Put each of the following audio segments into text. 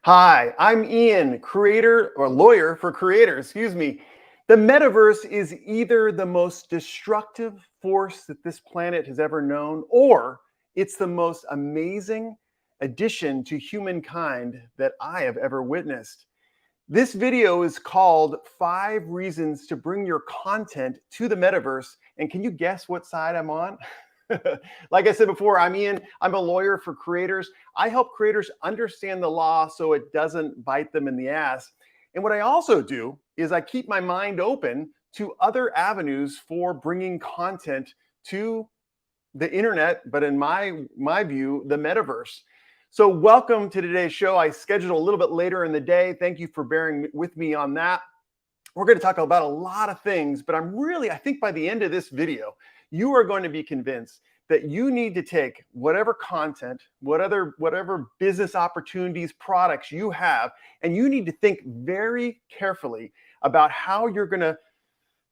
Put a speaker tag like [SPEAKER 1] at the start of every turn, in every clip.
[SPEAKER 1] Hi, I'm Ian, creator or lawyer for creators, excuse me. The metaverse is either the most destructive force that this planet has ever known, or it's the most amazing addition to humankind that I have ever witnessed. This video is called 5 Reasons to Bring Your Content to the Metaverse. And can you guess what side I'm on? Like I said before, I'm Ian. I'm a lawyer for creators. I help creators understand the law so it doesn't bite them in the ass. And what I also do is I keep my mind open to other avenues for bringing content to the internet, but in my view, the metaverse. So welcome to today's show. I scheduled a little bit later in the day. Thank you for bearing with me on that. We're going to talk about a lot of things, but I think by the end of this video, you are going to be convinced that you need to take whatever content, whatever business opportunities, products you have, and you need to think very carefully about how you're going to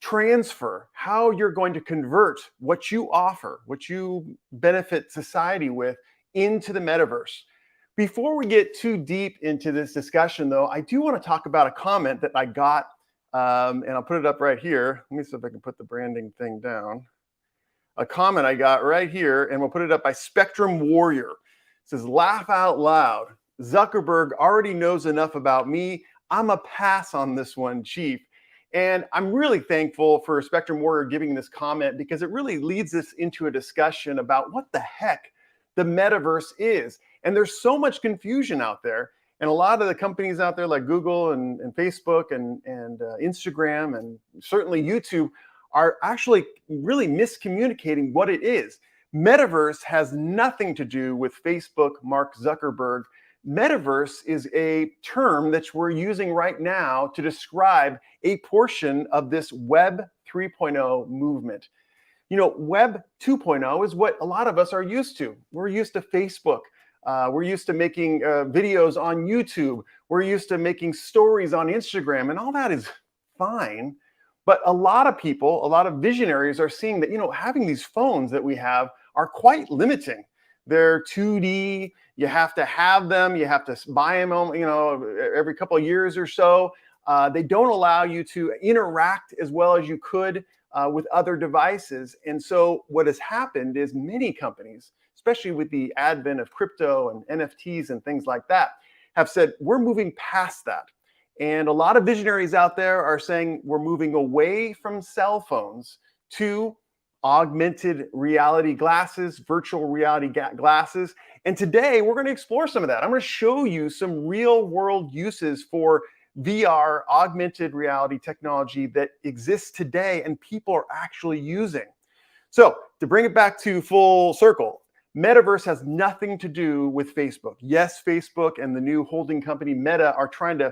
[SPEAKER 1] transfer, how you're going to convert what you offer, what you benefit society with, into the metaverse. Before we get too deep into this discussion, though, I do want to talk about a comment that I got, and I'll put it up right here. Let me see if I can put the branding thing down. A comment I got right here, and we'll put it up by Spectrum Warrior. It says, "Laugh out loud. Zuckerberg already knows enough about me. I'm a pass on this one, Chief." And I'm really thankful for Spectrum Warrior giving this comment, because it really leads us into a discussion about what the heck the metaverse is. And there's so much confusion out there. And a lot of the companies out there like Google and Facebook and Instagram and certainly YouTube are actually really miscommunicating what it is. Metaverse has nothing to do with Facebook, Mark Zuckerberg. Metaverse is a term that we're using right now to describe a portion of this Web 3.0 movement. You know, Web 2.0 is what a lot of us are used to. We're used to Facebook. We're used to making videos on YouTube. We're used to making stories on Instagram, and all that is fine. But a lot of people, a lot of visionaries are seeing that, having these phones that we have are quite limiting. They're 2D. You have to have them. You have to buy them, every couple of years or so. They don't allow you to interact as well as you could with other devices. And so what has happened is many companies, especially with the advent of crypto and NFTs and things like that, have said, we're moving past that. And a lot of visionaries out there are saying we're moving away from cell phones to augmented reality glasses, virtual reality glasses. And today we're going to explore some of that. I'm going to show you some real world uses for VR, augmented reality technology that exists today and people are actually using. So to bring it back to full circle, Metaverse has nothing to do with Facebook. Yes, Facebook and the new holding company Meta are trying to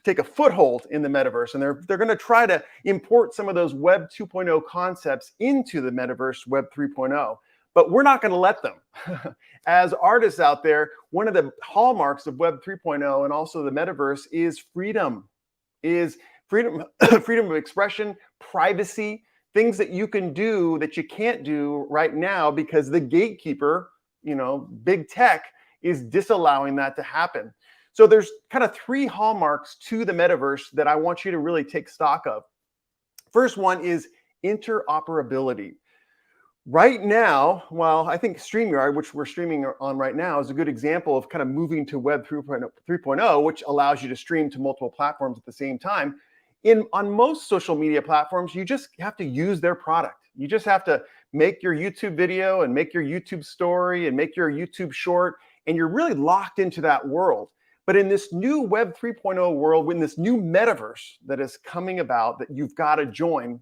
[SPEAKER 1] take a foothold in the metaverse, and they're going to try to import some of those Web 2.0 concepts into the metaverse, Web 3.0. But we're not going to let them. As artists out there, one of the hallmarks of Web 3.0 and also the metaverse is freedom of expression, privacy, things that you can do that you can't do right now because the gatekeeper, big tech, is disallowing that to happen. So there's kind of 3 hallmarks to the metaverse that I want you to really take stock of. First one is interoperability. Right now, I think StreamYard, which we're streaming on right now, is a good example of kind of moving to Web 3.0, which allows you to stream to multiple platforms at the same time. On most social media platforms, you just have to use their product. You just have to make your YouTube video and make your YouTube story and make your YouTube short, and you're really locked into that world. But in this new Web 3.0 world, in this new metaverse that is coming about that you've got to join,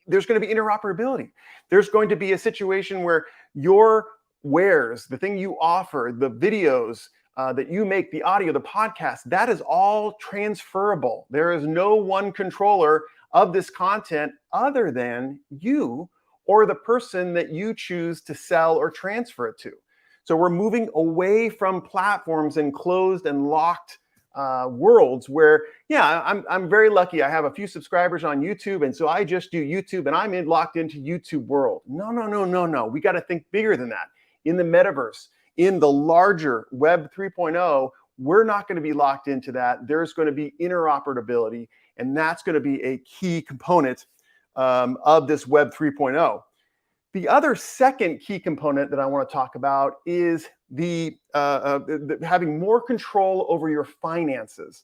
[SPEAKER 1] there's going to be interoperability. There's going to be a situation where your wares, the thing you offer, the videos that you make, the audio, the podcast, that is all transferable. There is no one controller of this content other than you or the person that you choose to sell or transfer it to. So we're moving away from platforms and closed and locked worlds where, I'm very lucky. I have a few subscribers on YouTube, and so I just do YouTube, and I'm locked into YouTube world. No. We got to think bigger than that. In the metaverse, in the larger Web 3.0, we're not going to be locked into that. There's going to be interoperability, and that's going to be a key component of this Web 3.0. The other second key component that I want to talk about is the having more control over your finances.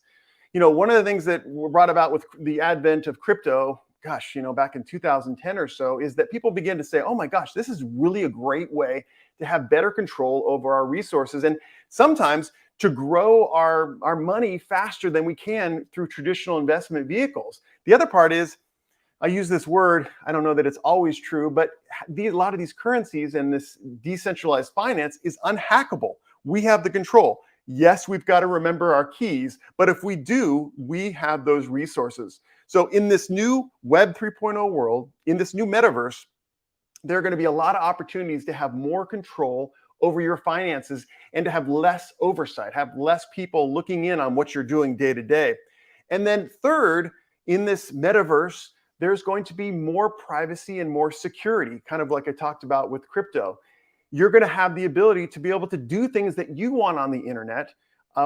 [SPEAKER 1] One of the things that were brought about with the advent of crypto, gosh, back in 2010 or so, is that people begin to say, oh my gosh, this is really a great way to have better control over our resources, and sometimes to grow our money faster than we can through traditional investment vehicles. The other part is, I use this word, I don't know that it's always true, but a lot of these currencies and this decentralized finance is unhackable. We have the control. Yes, we've got to remember our keys, but if we do, we have those resources. So in this new Web 3.0 world, in this new metaverse, there are going to be a lot of opportunities to have more control over your finances and to have less oversight, have less people looking in on what you're doing day to day. And then third, in this metaverse, there's going to be more privacy and more security, kind of like I talked about with crypto. You're going to have the ability to be able to do things that you want on the internet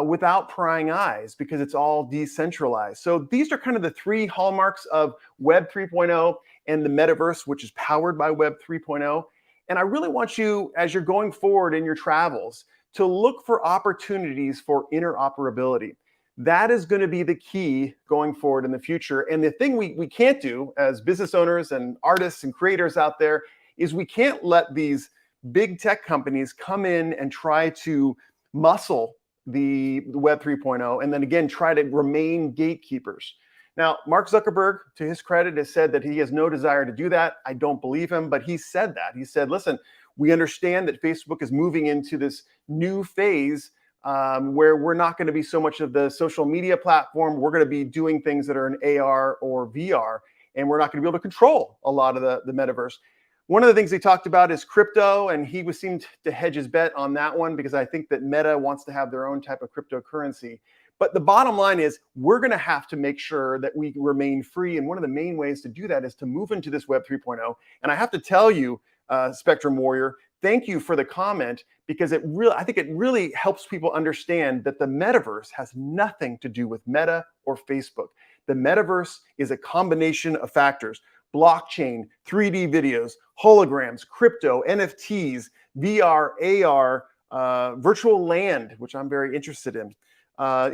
[SPEAKER 1] without prying eyes, because it's all decentralized. So these are kind of the three hallmarks of Web 3.0 and the metaverse, which is powered by Web 3.0. And I really want you, as you're going forward in your travels, to look for opportunities for interoperability. That is going to be the key going forward in the future. And the thing we can't do as business owners and artists and creators out there is we can't let these big tech companies come in and try to muscle the Web 3.0 and then again try to remain gatekeepers. Now, Mark Zuckerberg, to his credit, has said that he has no desire to do that. I don't believe him, but he said that. He said, listen, we understand that Facebook is moving into this new phase where we're not going to be so much of the social media platform. We're going to be doing things that are in AR or VR, and we're not going to be able to control a lot of the metaverse. One of the things he talked about is crypto, and he seemed to hedge his bet on that one because I think that Meta wants to have their own type of cryptocurrency. But the bottom line is we're going to have to make sure that we remain free, and one of the main ways to do that is to move into this Web 3.0. And I have to tell you, Spectrum Warrior, thank you for the comment, because I think it really helps people understand that the metaverse has nothing to do with Meta or Facebook. The metaverse is a combination of factors: blockchain, 3D videos, holograms, crypto, NFTs, VR, AR, virtual land, which I'm very interested in,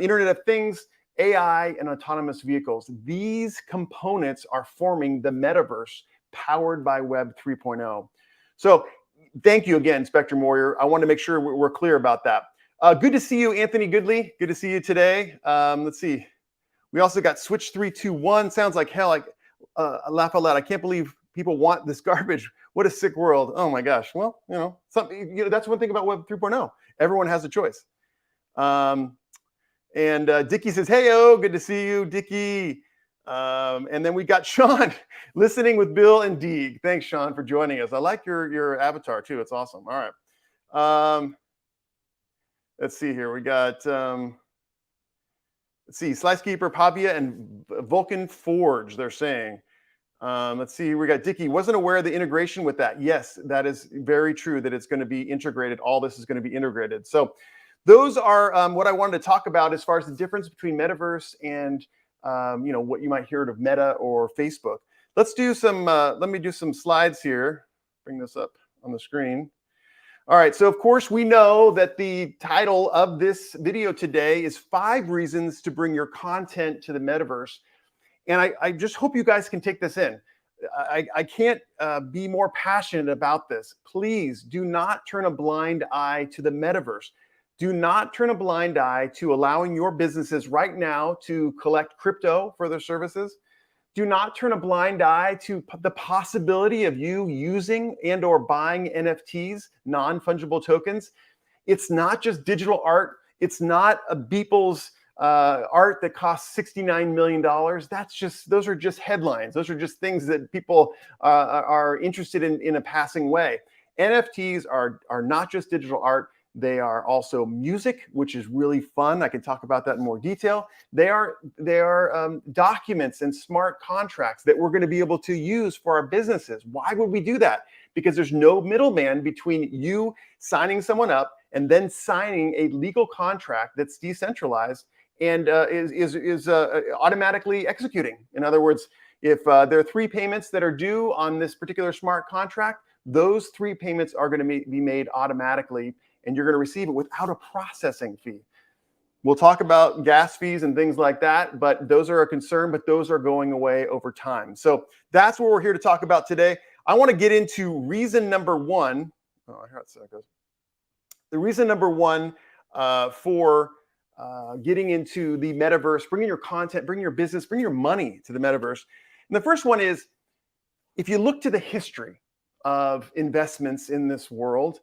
[SPEAKER 1] Internet of Things, AI, and autonomous vehicles. These components are forming the metaverse powered by Web 3.0. So thank you again, Spectrum Warrior. I want to make sure we're clear about that. Good to see you, Anthony Goodley. Good to see you today. Let's see. We also got Switch 321. Sounds like hell. I laugh out loud. I can't believe people want this garbage. What a sick world. Oh my gosh. Well, that's one thing about Web 3.0. Everyone has a choice. And Dickie says, hey, good to see you, Dickie. And then we got Sean listening with Bill and Deeg. Thanks, Sean, for joining us. I like your avatar too. It's awesome. All right. Let's see here. We got, let's see, Slicekeeper, Pavia, and Vulcan Forge, they're saying. Let's see, we got Dickie, wasn't aware of the integration with that. Yes, that is very true, that it's going to be integrated. All this is going to be integrated. So those are what I wanted to talk about as far as the difference between Metaverse and what you might hear of Meta or Facebook. Let's do some, let me do some slides here. Bring this up on the screen. All right, so of course we know that the title of this video today is 5 reasons to bring your content to the metaverse. And I just hope you guys can take this in. I can't be more passionate about this. Please do not turn a blind eye to the metaverse. Do not turn a blind eye to allowing your businesses right now to collect crypto for their services. Do not turn a blind eye to the possibility of you using and or buying NFTs, non-fungible tokens. It's not just digital art. It's not a Beeple's art that costs $69 million. Those are just headlines. Those are just things that people are interested in a passing way. NFTs are not just digital art. They are also music, which is really fun. I can talk about that in more detail. They are documents and smart contracts that we're going to be able to use for our businesses. Why would we do that? Because there's no middleman between you signing someone up and then signing a legal contract that's decentralized and is automatically executing. In other words, if there are 3 payments that are due on this particular smart contract, those 3 payments are going to be made automatically, and you're going to receive it without a processing fee. We'll talk about gas fees and things like that, but those are a concern, but those are going away over time. So that's what we're here to talk about today. I want to get into reason number 1. Oh, here it goes. The reason number 1 for getting into the metaverse, bringing your content, bringing your business, bringing your money to the metaverse. And the first one is, if you look to the history of investments in this world,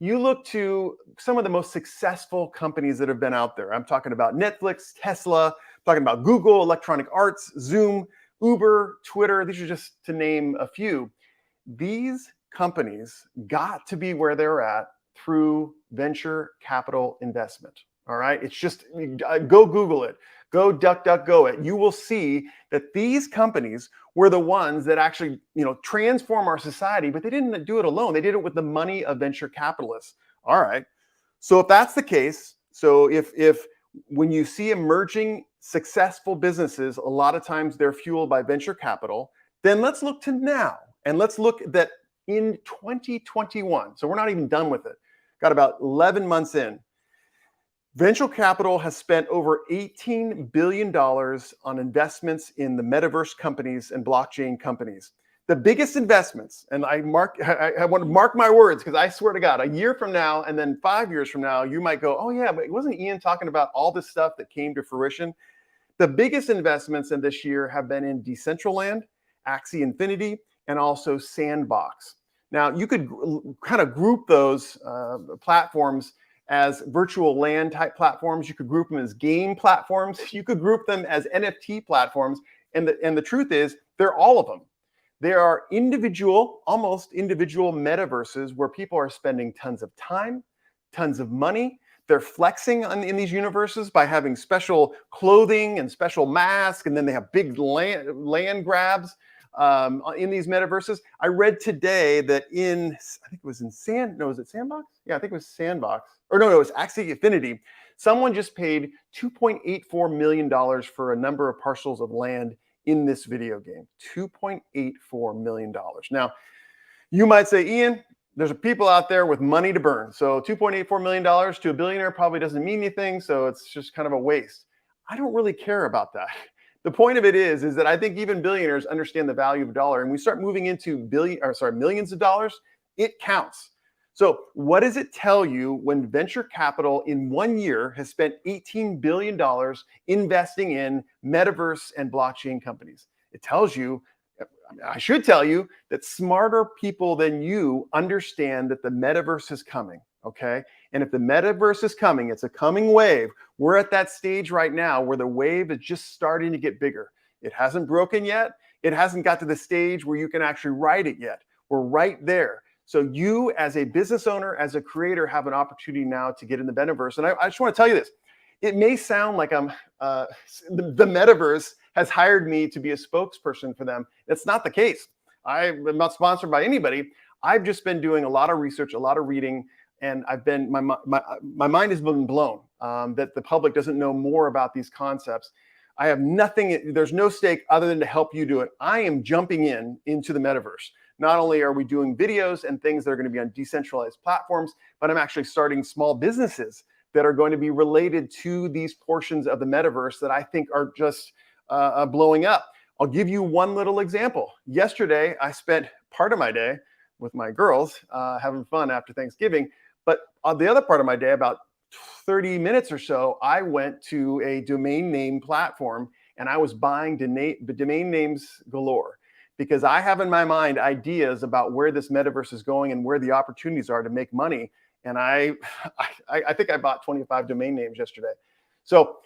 [SPEAKER 1] you look to some of the most successful companies that have been out there. I'm talking about Netflix, Tesla, talking about Google, Electronic Arts, Zoom, Uber, Twitter. These are just to name a few. These companies got to be where they're at through venture capital investment. All right. It's just go Google it, go DuckDuckGo it. You will see that these companies were the ones that actually, transform our society, but they didn't do it alone. They did it with the money of venture capitalists. All right. So if that's the case, so if when you see emerging successful businesses, a lot of times they're fueled by venture capital, then let's look to now and let's look that in 2021. So we're not even done with it. Got about 11 months in. Venture capital has spent over $18 billion on investments in the metaverse companies and blockchain companies. The biggest investments, and I want to mark my words, because I swear to God, a year from now and then 5 years from now, you might go, oh yeah, but wasn't Ian talking about all this stuff that came to fruition? The biggest investments in this year have been in Decentraland, Axie Infinity, and also Sandbox. Now, you could kind of group those platforms as virtual land type platforms. You could group them as game platforms. You could group them as NFT platforms. And the truth is, they're all of them. There are almost individual metaverses where people are spending tons of time, tons of money. They're flexing in these universes by having special clothing and special masks, and then they have big land grabs in these metaverses. I read today that I think it was was it Sandbox? Yeah, I think it was Sandbox. Or no, it was Axie Infinity. Someone just paid $2.84 million for a number of parcels of land in this video game. $2.84 million. Now, you might say, Ian, there's people out there with money to burn. So $2.84 million to a billionaire probably doesn't mean anything. So it's just kind of a waste. I don't really care about that. The point of it is that I think even billionaires understand the value of a dollar, and we start moving into millions of dollars, it counts. So what does it tell you when venture capital in 1 year has spent $18 billion investing in metaverse and blockchain companies? It tells you, I should tell you, that smarter people than you understand that the metaverse is coming, okay? And if the metaverse is coming, it's a coming wave. We're at that stage right now where the wave is just starting to get bigger. It hasn't broken yet. It hasn't got to the stage where you can actually ride it yet. We're right there. So you, as a business owner, as a creator, have an opportunity now to get in the metaverse. And I just want to tell you this. It may sound like the metaverse has hired me to be a spokesperson for them. That's not the case. I'm not sponsored by anybody. I've just been doing a lot of research, a lot of reading, and my mind has been blown that the public doesn't know more about these concepts. I have nothing, there's no stake other than to help you do it. I am jumping into the metaverse. Not only are we doing videos and things that are going to be on decentralized platforms, but I'm actually starting small businesses that are going to be related to these portions of the metaverse that I think are just blowing up. I'll give you one little example. Yesterday, I spent part of my day with my girls having fun after Thanksgiving, but on the other part of my day, about 30 minutes or so, I went to a domain name platform and I was buying domain names galore, because I have in my mind ideas about where this metaverse is going and where the opportunities are to make money. And I think I bought 25 domain names yesterday. So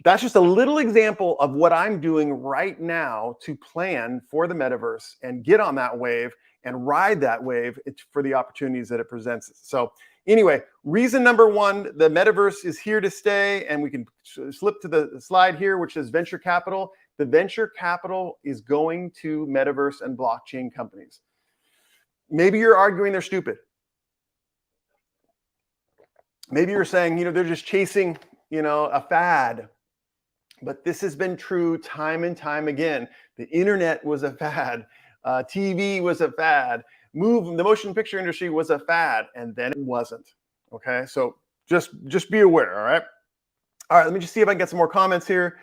[SPEAKER 1] that's just a little example of what I'm doing right now to plan for the metaverse and get on that wave and ride that wave for the opportunities that it presents. So anyway, reason number 1, the metaverse is here to stay. And we can slip to the slide here, which says venture capital. The venture capital is going to metaverse and blockchain companies. Maybe you're arguing they're stupid. Maybe you're saying, they're just chasing, a fad. But this has been true time and time again. The internet was a fad. TV was a fad. The motion picture industry was a fad, and then it wasn't. Okay, so just be aware. All right. Let me just see if I can get some more comments here.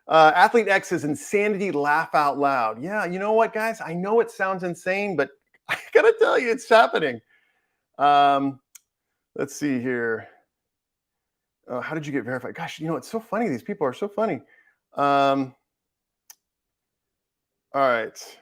[SPEAKER 1] Athlete X says insanity, laugh out loud. Yeah, you know what, guys? I know it sounds insane, but I gotta tell you, it's happening. Let's see here. How did you get verified? Gosh, it's so funny. These people are so funny. All right.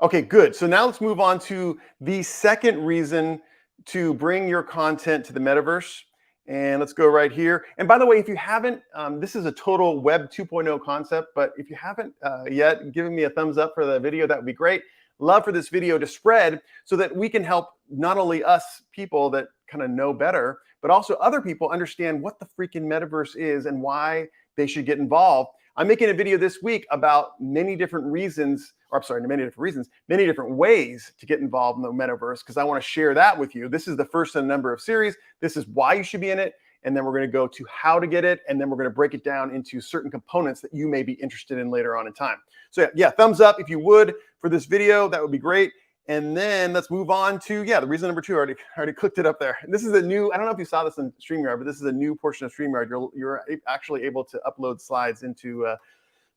[SPEAKER 1] Okay, good. So now let's move on to the second reason to bring your content to the metaverse. And let's go right here. And by the way, if you haven't, this is a total Web 2.0 concept, but if you haven't yet given me a thumbs up for the video, that would be great. Love for this video to spread so that we can help not only us people that kind of know better, but also other people understand what the freaking metaverse is and why they should get involved. I'm making a video this week about many different reasons, many different ways to get involved in the metaverse, because I want to share that with you. This is the first in a number of series. This is why you should be in it. And then we're going to go to how to get it. And then we're going to break it down into certain components that you may be interested in later on in time. So yeah, thumbs up if you would for this video. That would be great. And then let's move on to, the reason number two. I already clicked it up there. And this is a new, I don't know if you saw this in StreamYard, but this is a new portion of StreamYard. You're actually able to upload slides into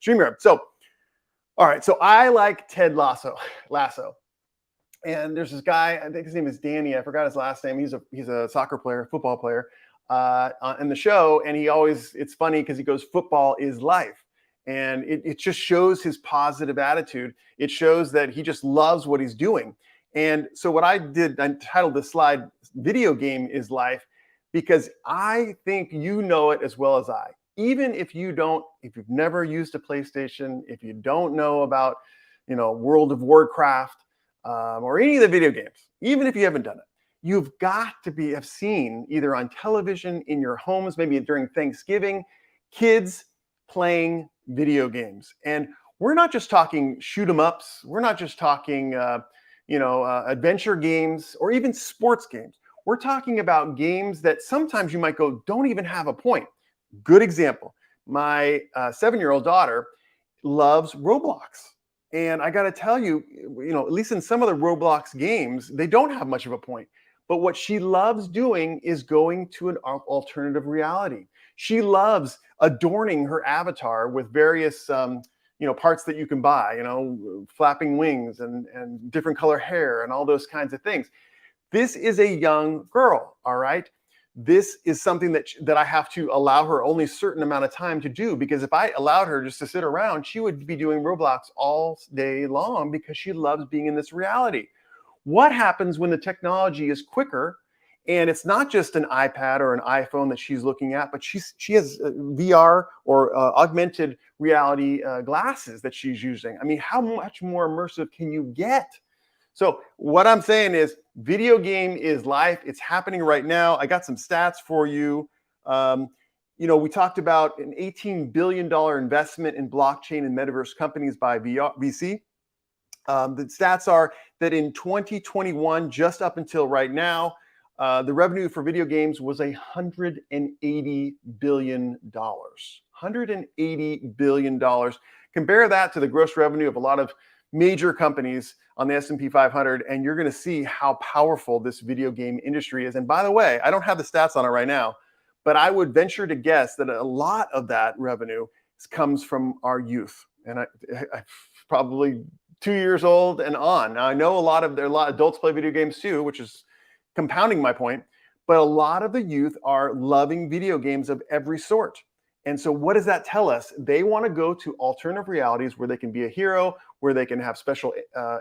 [SPEAKER 1] StreamYard. So, all right. So I like Ted Lasso. And there's this guy, I think his name is Danny. I forgot his last name. He's a soccer player, football player in the show. And it's funny because he goes, football is life. And it just shows his positive attitude. It shows that he just loves what he's doing. And so what I did, I titled this slide, Video Game is Life, because I think you know it as well as I. Even if you've never used a PlayStation, if you don't know about, World of Warcraft or any of the video games, even if you haven't done it, you've got to have seen either on television, in your homes, maybe during Thanksgiving, kids playing video games. And we're not just talking shoot 'em ups. We're not just talking, adventure games or even sports games. We're talking about games that sometimes you might go, don't even have a point. Good example. My 7-year-old daughter loves Roblox. And I got to tell you, at least in some of the Roblox games, they don't have much of a point. But what she loves doing is going to an alternative reality. She loves adorning her avatar with various, parts that you can buy, flapping wings and different color hair and all those kinds of things. This is a young girl, all right? This is something that I have to allow her only a certain amount of time to do, because if I allowed her just to sit around, she would be doing Roblox all day long because she loves being in this reality. What happens when the technology is quicker and it's not just an iPad or an iPhone that she's looking at, but she has VR or augmented reality glasses that she's using? I mean, how much more immersive can you get? So what I'm saying is video game is life. It's happening right now. I got some stats for you. We talked about an $18 billion investment in blockchain and metaverse companies by VC. The stats are that in 2021, just up until right now, the revenue for video games was $180 billion. $180 billion. Compare that to the gross revenue of a lot of major companies on the S&P 500, and you're going to see how powerful this video game industry is. And by the way, I don't have the stats on it right now, but I would venture to guess that a lot of that revenue comes from our youth. And I probably 2 years old and on. Now, I know a lot of adults play video games too, which is compounding my point, but a lot of the youth are loving video games of every sort. And so what does that tell us? They want to go to alternative realities where they can be a hero, where they can have special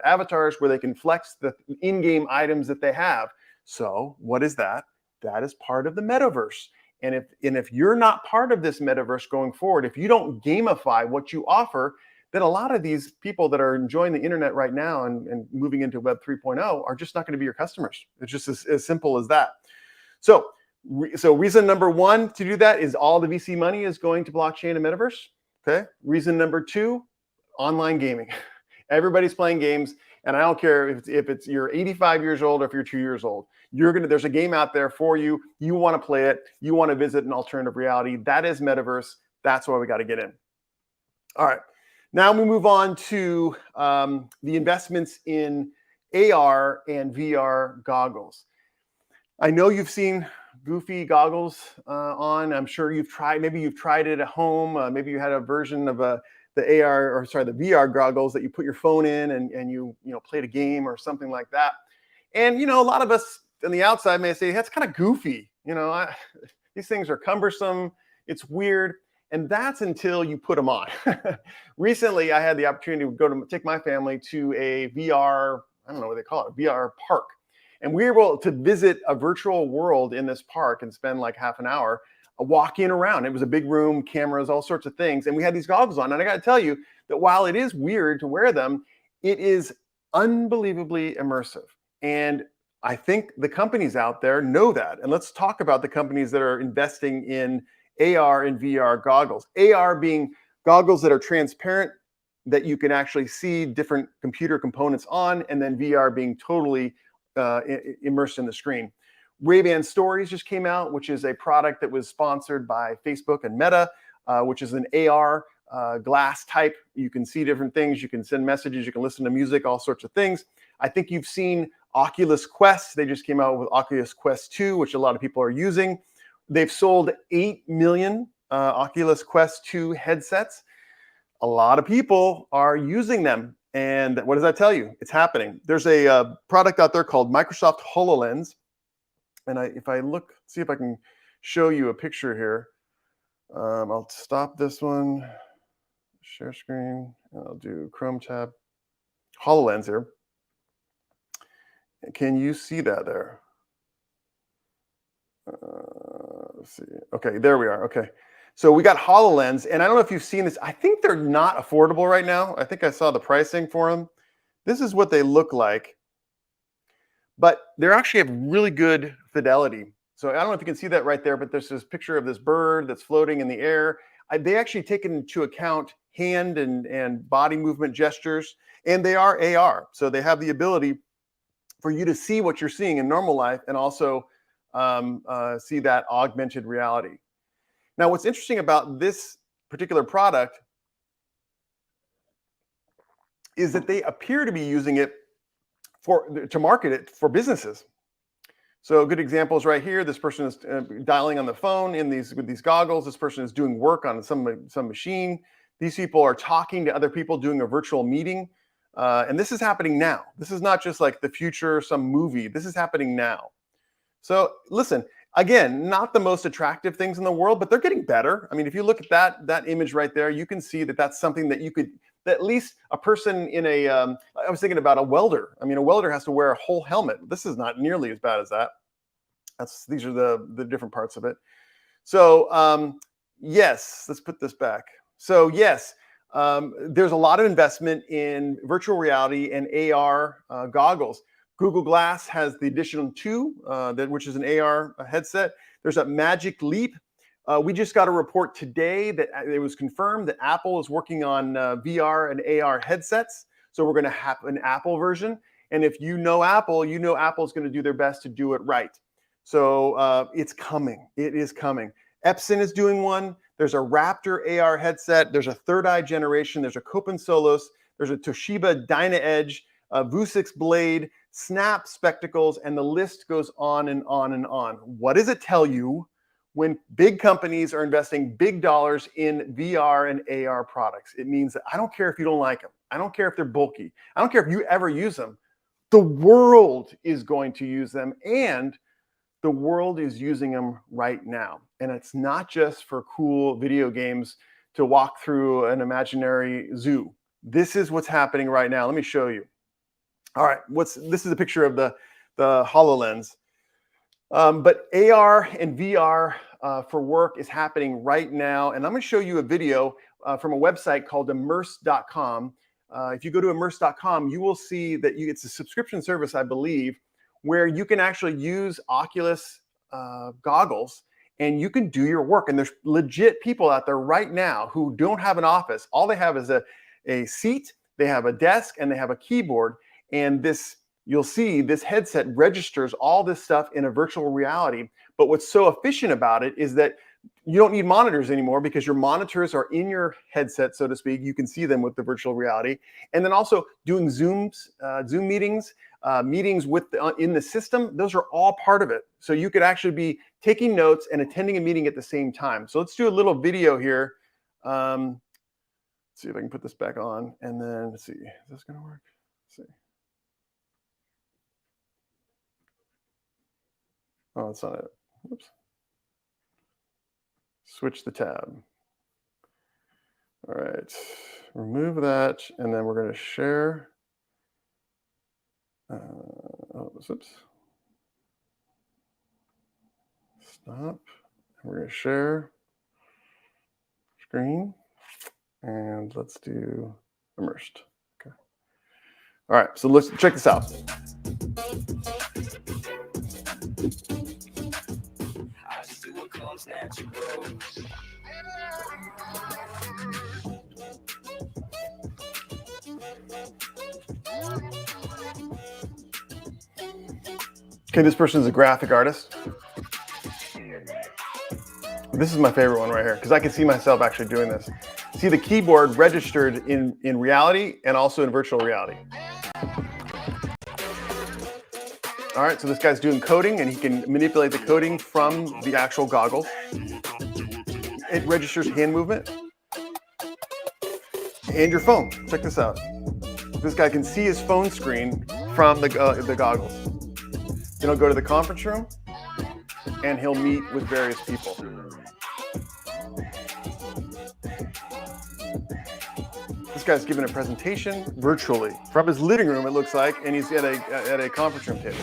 [SPEAKER 1] avatars, where they can flex the in-game items that they have. So what is that? That is part of the metaverse. And if you're not part of this metaverse going forward, if you don't gamify what you offer, then a lot of these people that are enjoying the internet right now and moving into Web 3.0 are just not going to be your customers. It's just as simple as that. So reason number one to do that is all the VC money is going to blockchain and metaverse. Okay. Reason number two, online gaming. Everybody's playing games. And I don't care if it's you're 85 years old or if you're 2 years old. There's a game out there for you. You want to play it. You want to visit an alternative reality. That is Metaverse. That's why we got to get in. All right. Now we move on to the investments in AR and VR goggles. I know you've seen goofy goggles on. I'm sure maybe you've tried it at home. Maybe you had a version of the VR goggles that you put your phone in and you played a game or something like that. And a lot of us on the outside may say that's kind of goofy. These things are cumbersome. It's weird. And that's until you put them on. Recently, I had the opportunity to take my family to a VR, I don't know what they call it, VR park. And we were able to visit a virtual world in this park and spend like half an hour walking around. It was a big room, cameras, all sorts of things. And we had these goggles on. And I got to tell you that while it is weird to wear them, it is unbelievably immersive. And I think the companies out there know that. And let's talk about the companies that are investing in AR and VR goggles. AR being goggles that are transparent, that you can actually see different computer components on, and then VR being totally immersed in the screen. Ray-Ban Stories just came out, which is a product that was sponsored by Facebook and Meta, which is an AR glass type. You can see different things. You can send messages. You can listen to music, all sorts of things. I think you've seen Oculus Quest. They just came out with Oculus Quest 2, which a lot of people are using. They've sold 8 million Oculus Quest 2 headsets. A lot of people are using them. And what does that tell you? It's happening. There's a product out there called Microsoft HoloLens. And if I look, see if I can show you a picture here. I'll stop this one, share screen, and I'll do Chrome tab. HoloLens here. Can you see that there? Let's see. Okay, there we are. Okay. So we got HoloLens, and I don't know if you've seen this. I think they're not affordable right now. I think I saw the pricing for them. This is what they look like, but they actually have really good fidelity. So I don't know if you can see that right there, but there's this picture of this bird that's floating in the air. They actually take into account hand and body movement gestures, and they are AR. So they have the ability for you to see what you're seeing in normal life and also see that augmented reality. Now, what's interesting about this particular product is that they appear to be using it to market it for businesses. So a good example is right here. This person is dialing on the phone with these goggles. This person is doing work on some machine. These people are talking to other people, doing a virtual meeting. And this is happening now. This is not just like the future, some movie. This is happening now. So listen, again, not the most attractive things in the world, but they're getting better. I mean, if you look at that image right there, you can see that that's something that you could, that at least a person in I was thinking about a welder. I mean, a welder has to wear a whole helmet. This is not nearly as bad as that. These are the different parts of it. So yes, let's put this back. So yes, there's a lot of investment in virtual reality and AR goggles. Google Glass has the Edition 2, which is an AR headset. There's a Magic Leap. We just got a report today that it was confirmed that Apple is working on VR and AR headsets. So we're going to have an Apple version. And if you know Apple, you know Apple's going to do their best to do it right. So it's coming. It is coming. Epson is doing one. There's a Raptor AR headset. There's a Third Eye generation. There's a Copen Solos. There's a Toshiba Dyna-Edge, Vuzix Blade, Snap spectacles, and the list goes on and on and on. What does it tell you when big companies are investing big dollars in VR and AR products? It means that I don't care if you don't like them. I don't care if they're bulky. I don't care if you ever use them. The world is going to use them, and the world is using them right now. And it's not just for cool video games to walk through an imaginary zoo. This is what's happening right now. Let me show you. All right, this is a picture of the HoloLens. But AR and VR for work is happening right now. And I'm going to show you a video from a website called immerse.com. If you go to immerse.com, you will see that it's a subscription service, I believe, where you can actually use Oculus goggles and you can do your work. And there's legit people out there right now who don't have an office. All they have is a seat, they have a desk, and they have a keyboard. And you'll see this headset registers all this stuff in a virtual reality. But what's so efficient about it is that you don't need monitors anymore because your monitors are in your headset, so to speak. You can see them with the virtual reality. And then also doing Zoom meetings, meetings in the system, those are all part of it. So you could actually be taking notes and attending a meeting at the same time. So let's do a little video here. Let's see if I can put this back on. And then let's see, is this going to work? Let's see. Oh, that's not it. Oops. Switch the tab. All right, remove that, and then we're going to share. Oops. Stop. We're going to share screen, and let's do immersed. Okay. All right, so let's check this out. Okay, this person is a graphic artist. This is my favorite one right here because I can see myself actually doing this. See the keyboard registered in reality and also in virtual reality. All right, so this guy's doing coding and he can manipulate the coding from the actual goggles. It registers hand movement and your phone. Check this out. This guy can see his phone screen from the goggles. Then he'll go to the conference room and he'll meet with various people. This guy's giving a presentation virtually from his living room, it looks like, and he's at a conference room table.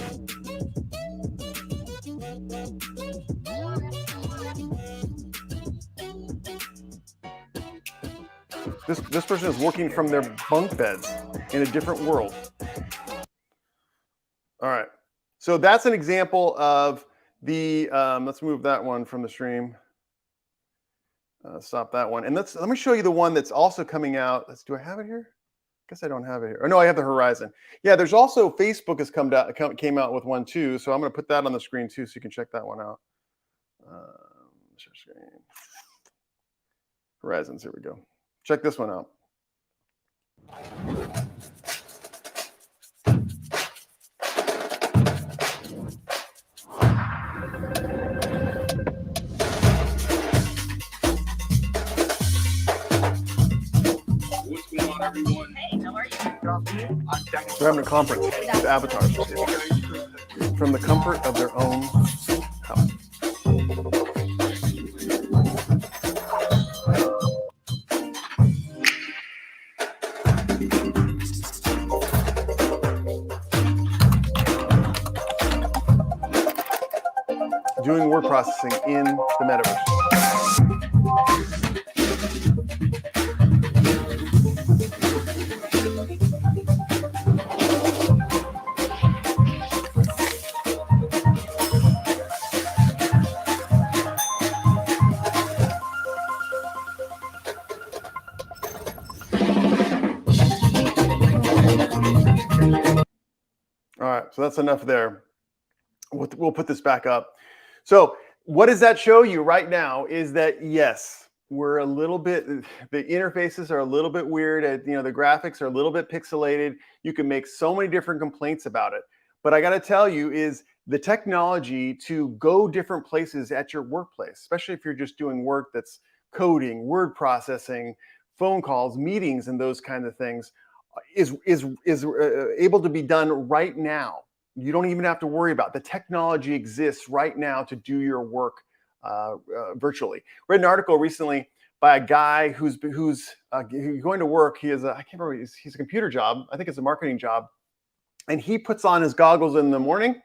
[SPEAKER 1] This person is working from their bunk beds in a different world. All right, so that's an example of the. Let's move that one from the stream. Stop that one, and let me show you the one that's also coming out. Do I have it here? I guess I don't have it here. Oh no, I have the Horizon. Yeah, there's also Facebook came out with one too, so I'm going to put that on the screen too, so you can check that one out. Share screen. Horizons. Here we go. Check this one out.
[SPEAKER 2] Everyone. Hey, how are you?
[SPEAKER 1] They're having a conference with avatars from the comfort of their own house. Doing word processing in the metaverse. All right, so that's enough there. We'll put this back up. So what does that show you right now is that, yes, we're a little bit, the interfaces are a little bit weird. The graphics are a little bit pixelated. You can make so many different complaints about it. But I got to tell you is the technology to go different places at your workplace, especially if you're just doing work that's coding, word processing, phone calls, meetings, and those kinds of things, is able to be done right now. You don't even have to worry about it. The technology exists right now to do your work virtually. Read an article recently by a guy who's going to work. He is I can't remember. He's a computer job. I think it's a marketing job, and he puts on his goggles in the morning,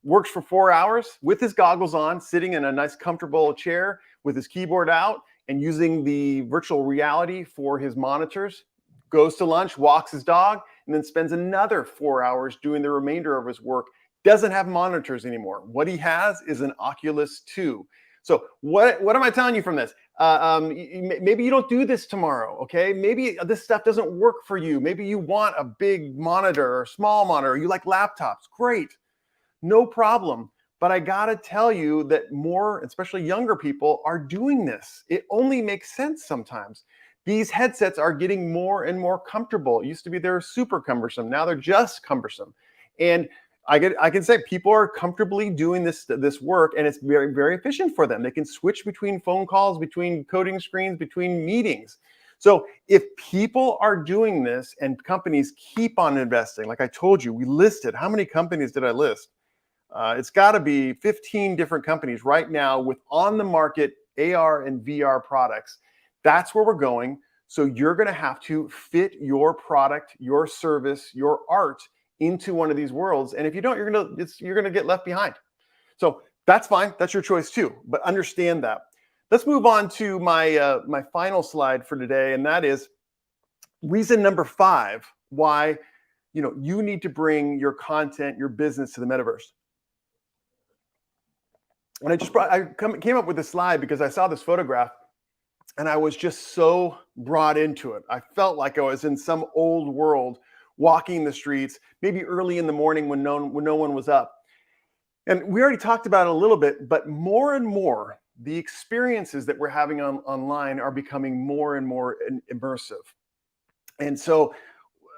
[SPEAKER 1] works for 4 hours with his goggles on, sitting in a nice comfortable chair with his keyboard out and using the virtual reality for his monitors. Goes to lunch, walks his dog, and then spends another 4 hours doing the remainder of his work. Doesn't have monitors anymore. What he has is an Oculus 2. So what am I telling you from this? Maybe you don't do this tomorrow, okay? Maybe this stuff doesn't work for you. Maybe you want a big monitor or small monitor. You like laptops. Great. No problem. But I got to tell you that more, especially younger people, are doing this. It only makes sense sometimes. These headsets are getting more and more comfortable. It used to be they're super cumbersome. Now they're just cumbersome. And I can say people are comfortably doing this work, and it's very, very efficient for them. They can switch between phone calls, between coding screens, between meetings. So if people are doing this and companies keep on investing, like I told you, we listed, how many companies did I list? It's got to be 15 different companies right now with on the market AR and VR products. That's where we're going. So you're going to have to fit your product, your service, your art into one of these worlds. And if you don't, you're going to get left behind. So that's fine. That's your choice too. But understand that. Let's move on to my final slide for today, and that is reason number 5 why you need to bring your content, your business to the metaverse. And I came up with this slide because I saw this photograph and I was just so brought into it. I felt like I was in some old world, walking the streets, maybe early in the morning when no one was up. And we already talked about it a little bit, but more and more, the experiences that we're having online are becoming more and more immersive. And so,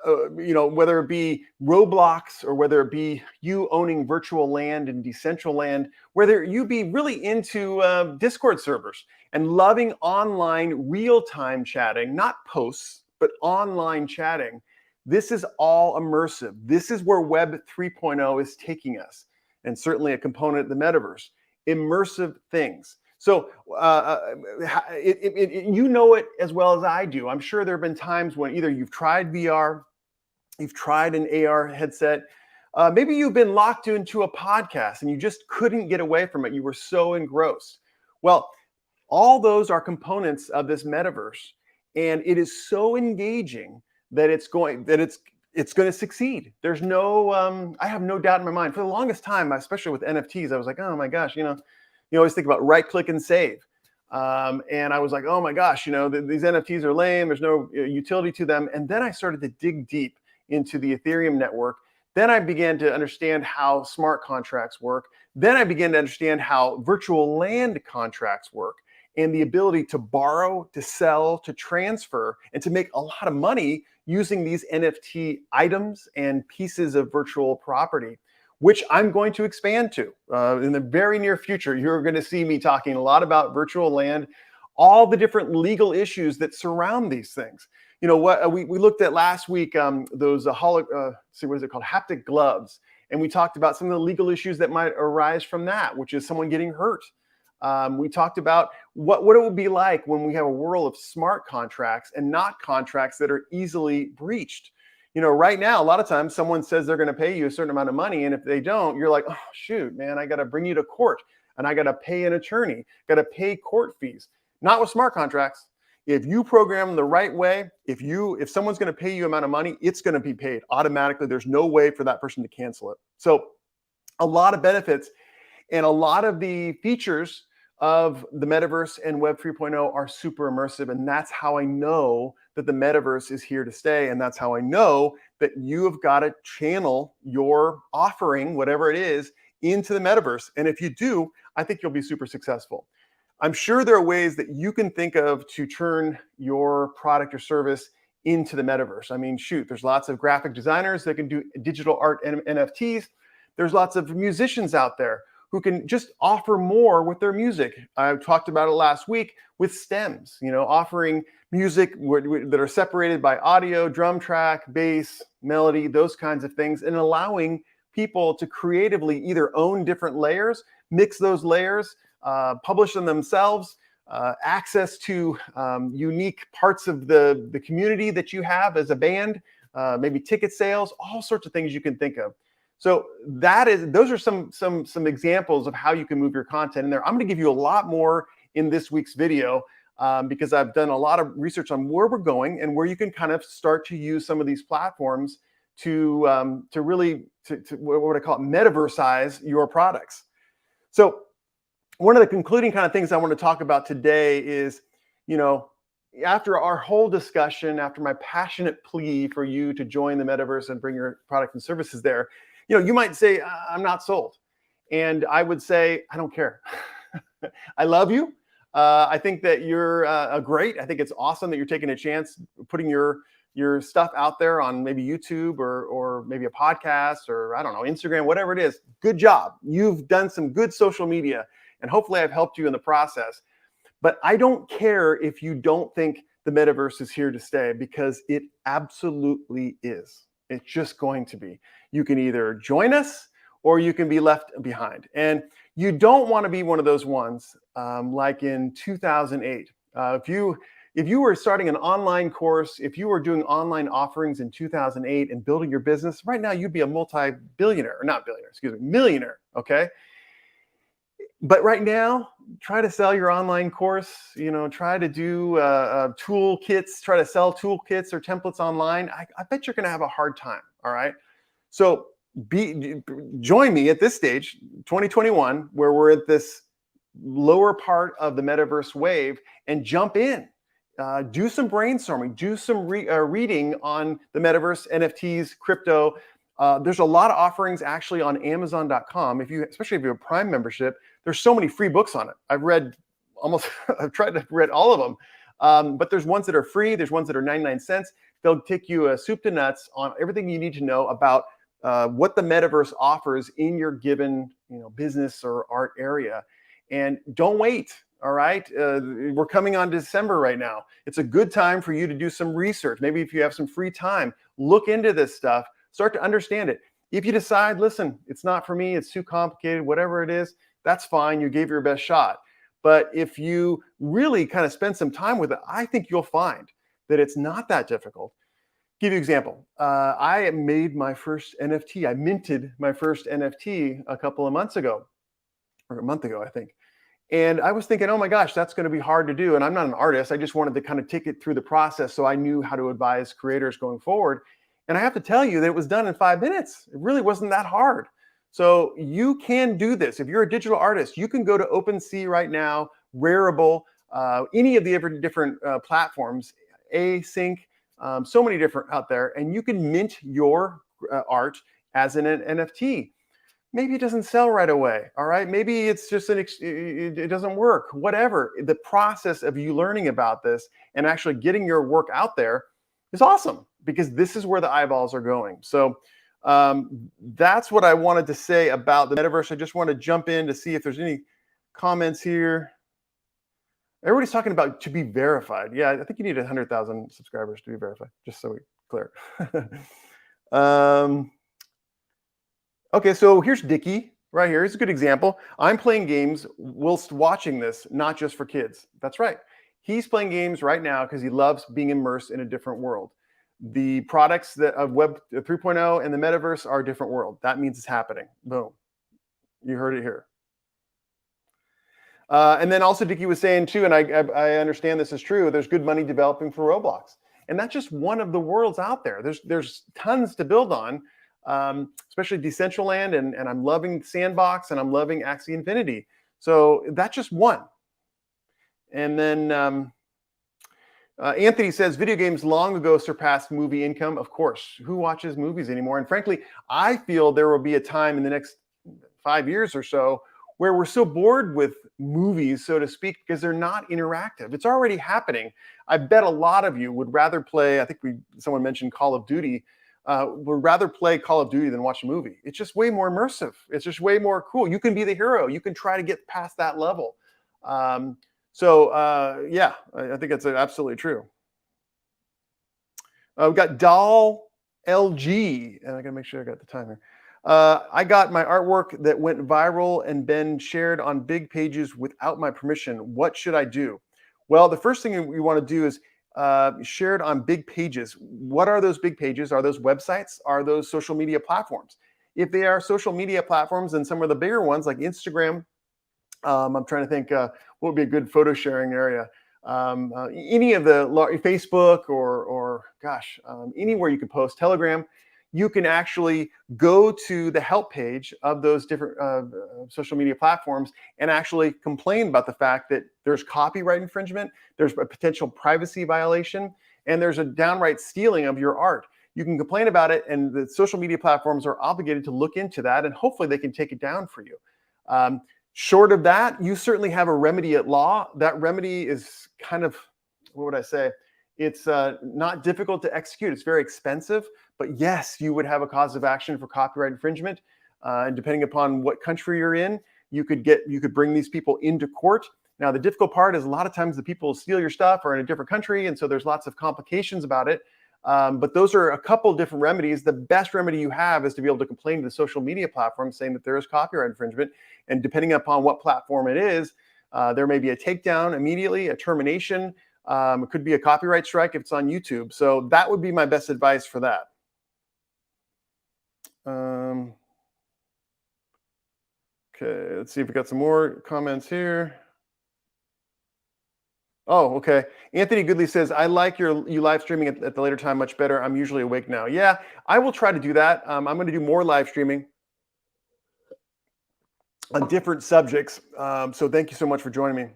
[SPEAKER 1] whether it be Roblox or whether it be you owning virtual land and Decentraland, whether you be really into Discord servers and loving online real-time chatting, not posts, but online chatting, this is all immersive. This is where Web 3.0 is taking us, and certainly a component of the metaverse. Immersive things. So you know it as well as I do. I'm sure there have been times when either you've tried VR, you've tried an AR headset, maybe you've been locked into a podcast and you just couldn't get away from it. You were so engrossed. Well, all those are components of this metaverse, and it is so engaging that it's going to succeed. There's no, I have no doubt in my mind. For the longest time, especially with NFTs, I was like, oh my gosh, you always think about right click and save. And I was like, oh my gosh, these NFTs are lame. There's no utility to them. And then I started to dig deep into the Ethereum network. Then I began to understand how smart contracts work. Then I began to understand how virtual land contracts work and the ability to borrow, to sell, to transfer, and to make a lot of money using these NFT items and pieces of virtual property, which I'm going to expand to in the very near future. You're going to see me talking a lot about virtual land, all the different legal issues that surround these things. What we looked at last week, those haptic gloves, and we talked about some of the legal issues that might arise from that, which is someone getting hurt. We talked about what it would be like when we have a world of smart contracts and not contracts that are easily breached. Right now, a lot of times someone says they're going to pay you a certain amount of money, and if they don't, you're like, oh shoot, man, I got to bring you to court, and I got to pay an attorney, got to pay court fees. Not with smart contracts. If you program them the right way, if someone's going to pay you amount of money, it's going to be paid automatically. There's no way for that person to cancel it. So a lot of benefits, and a lot of the features of the metaverse and Web 3.0 are super immersive. And that's how I know that the metaverse is here to stay. And that's how I know that you have got to channel your offering, whatever it is, into the metaverse. And if you do, I think you'll be super successful. I'm sure there are ways that you can think of to turn your product or service into the metaverse. I mean, shoot, there's lots of graphic designers that can do digital art and NFTs. There's lots of musicians out there who can just offer more with their music. I talked about it last week with stems, offering music that are separated by audio, drum track, bass, melody, those kinds of things, and allowing people to creatively either own different layers, mix those layers, publish them themselves, access to unique parts of the community that you have as a band, maybe ticket sales, all sorts of things you can think of. So those are some examples of how you can move your content in there. I'm going to give you a lot more in this week's video because I've done a lot of research on where we're going and where you can kind of start to use some of these platforms to really what would I call it, metaversize your products. So one of the concluding kind of things I want to talk about today is, you know, after our whole discussion, after my passionate plea for you to join the metaverse and bring your products and services there, you might say, I'm not sold. And I would say, I don't care. I love you. I think that you're great. I think it's awesome that you're taking a chance, putting your stuff out there on maybe YouTube or maybe a podcast or I don't know, Instagram, whatever it is. Good job. You've done some good social media, and hopefully I've helped you in the process. But I don't care if you don't think the metaverse is here to stay, because it absolutely is. It's just going to be. You can either join us or you can be left behind. And you don't want to be one of those ones like in 2008. If you were starting an online course, if you were doing online offerings in 2008 and building your business, right now you'd be a multi-billionaire, or not billionaire, excuse me, millionaire, okay? But right now, try to sell your online course, try to do toolkits, try to sell toolkits or templates online. I bet you're going to have a hard time, all right? So join me at this stage, 2021, where we're at this lower part of the metaverse wave, and jump in. Do some brainstorming, do some reading on the metaverse, NFTs, crypto. There's a lot of offerings actually on Amazon.com. Especially if you have a Prime membership, there's so many free books on it. I've tried to read all of them. But there's ones that are free. There's ones that are 99 cents. They'll take you soup to nuts on everything you need to know about what the metaverse offers in your given business or art area. And don't wait. All right. We're coming on December right now. It's a good time for you to do some research. Maybe if you have some free time, look into this stuff, start to understand it. If you decide, listen, it's not for me, it's too complicated, whatever it is, that's fine. You gave your best shot. But if you really kind of spend some time with it, I think you'll find that it's not that difficult. Give you an example. I made my first NFT. I minted my first NFT a couple of months ago, or a month ago, I think. And I was thinking, oh my gosh, that's going to be hard to do. And I'm not an artist. I just wanted to kind of take it through the process so I knew how to advise creators going forward. And I have to tell you that it was done in 5 minutes. It really wasn't that hard. So you can do this. If you're a digital artist, you can go to OpenSea right now, Rarible, any of the different platforms, Async, so many different out there, and you can mint your art as an NFT. Maybe it doesn't sell right away, all right? Maybe it's just it doesn't work, whatever. The process of you learning about this and actually getting your work out there is awesome, because this is where the eyeballs are going. So that's what I wanted to say about the metaverse. I just want to jump in to see if there's any comments here. Everybody's talking about to be verified. Yeah, I think you need 100,000 subscribers to be verified, just so we're clear. Okay, so here's Dickie right here. Here's a good example. I'm playing games whilst watching this, not just for kids. That's right. He's playing games right now because he loves being immersed in a different world. The products of Web 3.0 and the metaverse are a different world. That means it's happening. Boom. You heard it here. And then also Dickie was saying too, and I understand this is true, there's good money developing for Roblox. And that's just one of the worlds out there. There's tons to build on. Especially Decentraland, and I'm loving Sandbox, and I'm loving Axie Infinity. So that's just one. And then Anthony says, video games long ago surpassed movie income. Of course, who watches movies anymore? And frankly, I feel there will be a time in the next 5 years or so where we're so bored with movies, so to speak, because they're not interactive. It's already happening. I bet a lot of you would rather play, I think someone mentioned Call of Duty, would rather play Call of Duty than watch a movie. It's just way more immersive. It's just way more cool. You can be the hero. You can try to get past that level. Yeah, I think that's absolutely true. We've got Doll LG, and I gotta make sure I got the time here. I got my artwork that went viral and been shared on big pages without my permission. What should I do? Well, the first thing we want to do is shared on big pages. What are those big pages? Are those websites? Are those social media platforms? If they are social media platforms, then some of the bigger ones like Instagram, I'm trying to think what would be a good photo sharing area. Any of the Facebook or gosh, anywhere you can post, Telegram, you can actually go to the help page of those different social media platforms and actually complain about the fact that there's copyright infringement, there's a potential privacy violation, and there's a downright stealing of your art. You can complain about it, and the social media platforms are obligated to look into that, and hopefully they can take it down for you. Short of that, you certainly have a remedy at law. That remedy is kind of, what would I say? It's not difficult to execute. It's very expensive, but yes, you would have a cause of action for copyright infringement. And depending upon what country you're in, you could bring these people into court. Now, the difficult part is a lot of times the people steal your stuff or in a different country, and so there's lots of complications about it. But those are a couple different remedies. The best remedy you have is to be able to complain to the social media platform saying that there is copyright infringement. And depending upon what platform it is, there may be a takedown immediately, a termination. It could be a copyright strike if it's on YouTube. So that would be my best advice for that. Okay, let's see if we got some more comments here. Oh, okay. Anthony Goodley says, I like you live streaming at the later time much better. I'm usually awake now. Yeah, I will try to do that. I'm going to do more live streaming on different subjects. So thank you so much for joining me.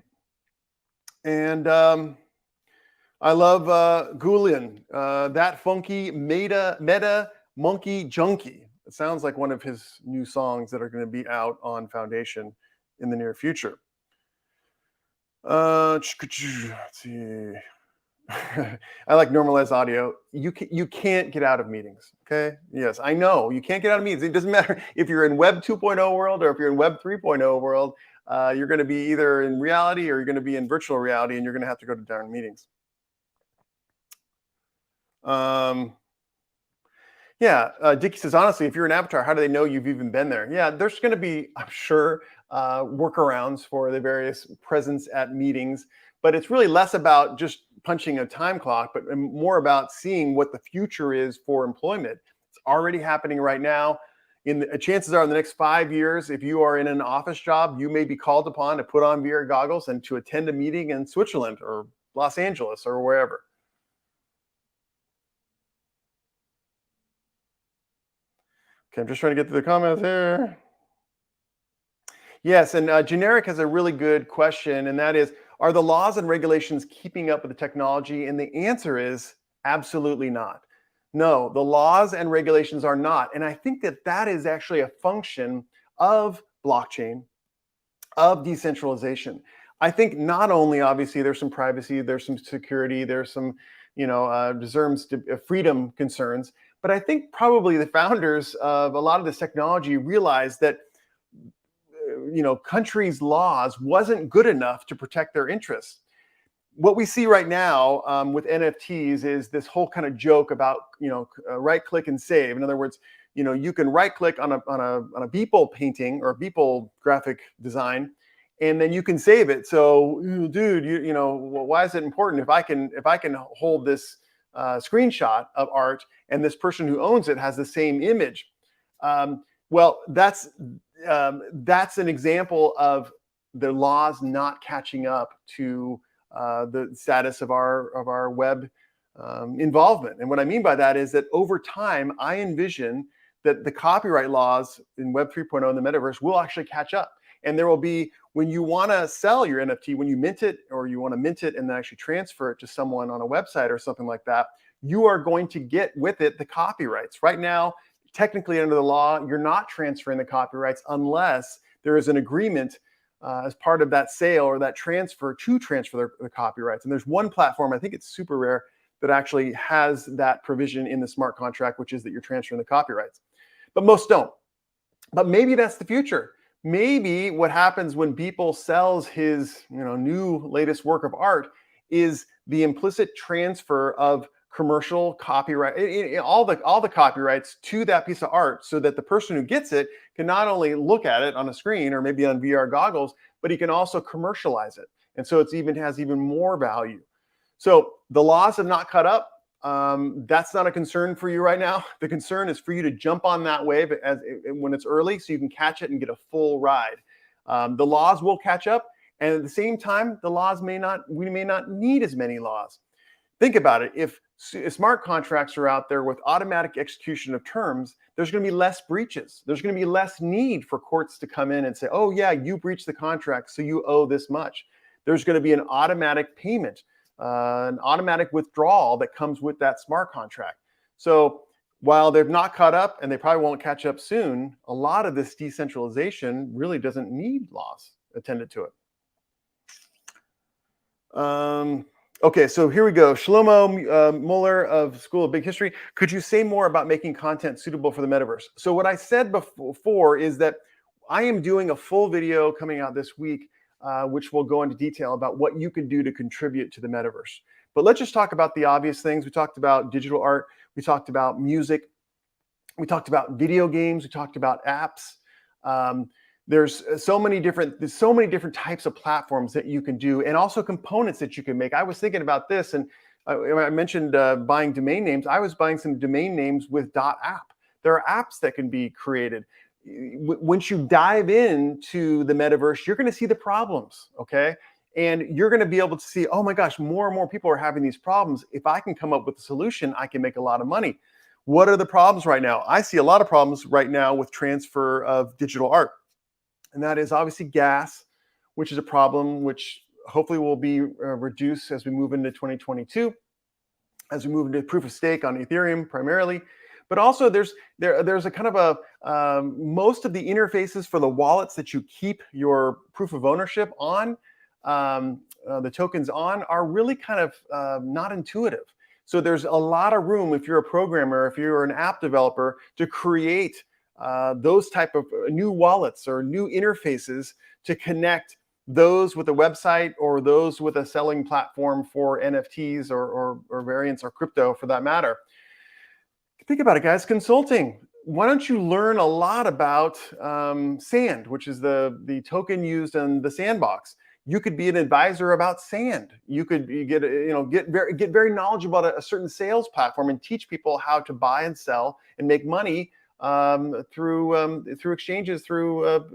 [SPEAKER 1] And I love Ghoulian, that funky meta monkey junkie. It sounds like one of his new songs that are going to be out on Foundation in the near future. Let's see. I like normalized audio. You can't get out of meetings. Okay. Yes, I know you can't get out of meetings. It doesn't matter if you're in Web 2.0 world or if you're in Web 3.0 world. You're going to be either in reality or you're going to be in virtual reality, and you're going to have to go to darn meetings. Dickie says, honestly, if you're an avatar, how do they know you've even been there? Yeah, there's going to be, I'm sure, workarounds for the various presence at meetings, but it's really less about just punching a time clock, but more about seeing what the future is for employment. It's already happening right now. Chances are in the next 5 years, if you are in an office job, you may be called upon to put on VR goggles and to attend a meeting in Switzerland or Los Angeles or wherever. Okay, I'm just trying to get to the comments here. Yes, and Generic has a really good question, and that is, are the laws and regulations keeping up with the technology? And the answer is absolutely not. No, the laws and regulations are not. And I think that is actually a function of blockchain, of decentralization. I think not only, obviously, there's some privacy, there's some security, there's some, freedom concerns, but I think probably the founders of a lot of this technology realized that countries' laws wasn't good enough to protect their interests. What we see right now with NFTs is this whole kind of joke about right click and save. In other words, you can right click on a Beeple painting or a Beeple graphic design, and then you can save it. So, dude, why is it important if I can hold this screenshot of art and this person who owns it has the same image? Well, that's an example of the laws not catching up to the status of our web involvement. And what I mean by that is that over time, I envision that the copyright laws in Web 3.0 in the metaverse will actually catch up. And there will be, when you want to sell your NFT, when you mint it or you want to mint it and then actually transfer it to someone on a website or something like that, you are going to get with it the copyrights. Right now, technically under the law, you're not transferring the copyrights unless there is an agreement as part of that sale or that transfer to transfer the copyrights. And there's one platform, I think it's super rare, that actually has that provision in the smart contract, which is that you're transferring the copyrights. But most don't. But maybe that's the future. Maybe what happens when Beeple sells his new latest work of art is the implicit transfer of commercial copyright, all the copyrights to that piece of art, so that the person who gets it can not only look at it on a screen or maybe on VR goggles, but he can also commercialize it. And so it has even more value. So the laws have not caught up. That's not a concern for you right now. The concern is for you to jump on that wave when it's early, so you can catch it and get a full ride. The laws will catch up, and at the same time, we may not need as many laws. Think about it. If smart contracts are out there with automatic execution of terms, there's going to be less breaches. There's going to be less need for courts to come in and say, oh, yeah, you breached the contract, so you owe this much. There's going to be an automatic payment, an automatic withdrawal that comes with that smart contract. So while they've not caught up and they probably won't catch up soon, a lot of this decentralization really doesn't need laws attended to it. Okay, so here we go. Shlomo Muller of School of Big History. Could you say more about making content suitable for the metaverse? So what I said before is that I am doing a full video coming out this week, which will go into detail about what you can do to contribute to the metaverse. But let's just talk about the obvious things. We talked about digital art. We talked about music. We talked about video games. We talked about apps. There's so many different types of platforms that you can do, and also components that you can make. I was thinking about this, and I mentioned buying domain names. I was buying some domain names with .app. There are apps that can be created. Once you dive into the metaverse, you're going to see the problems, okay? And you're going to be able to see, oh my gosh, more and more people are having these problems. If I can come up with a solution, I can make a lot of money. What are the problems right now? I see a lot of problems right now with transfer of digital art. And that is obviously gas, which is a problem which hopefully will be reduced as we move into 2022, as we move into proof of stake on Ethereum primarily. But also there's a kind of a, most of the interfaces for the wallets that you keep your proof of ownership on, the tokens on, are really kind of not intuitive. So there's a lot of room if you're a programmer, if you're an app developer, to create those type of new wallets or new interfaces to connect those with a website or those with a selling platform for NFTs or variants or crypto for that matter. Think about it, guys. Consulting. Why don't you learn a lot about Sand, which is the token used in the sandbox? You could be an advisor about Sand. You could get very knowledgeable about a certain sales platform and teach people how to buy and sell and make money through exchanges, through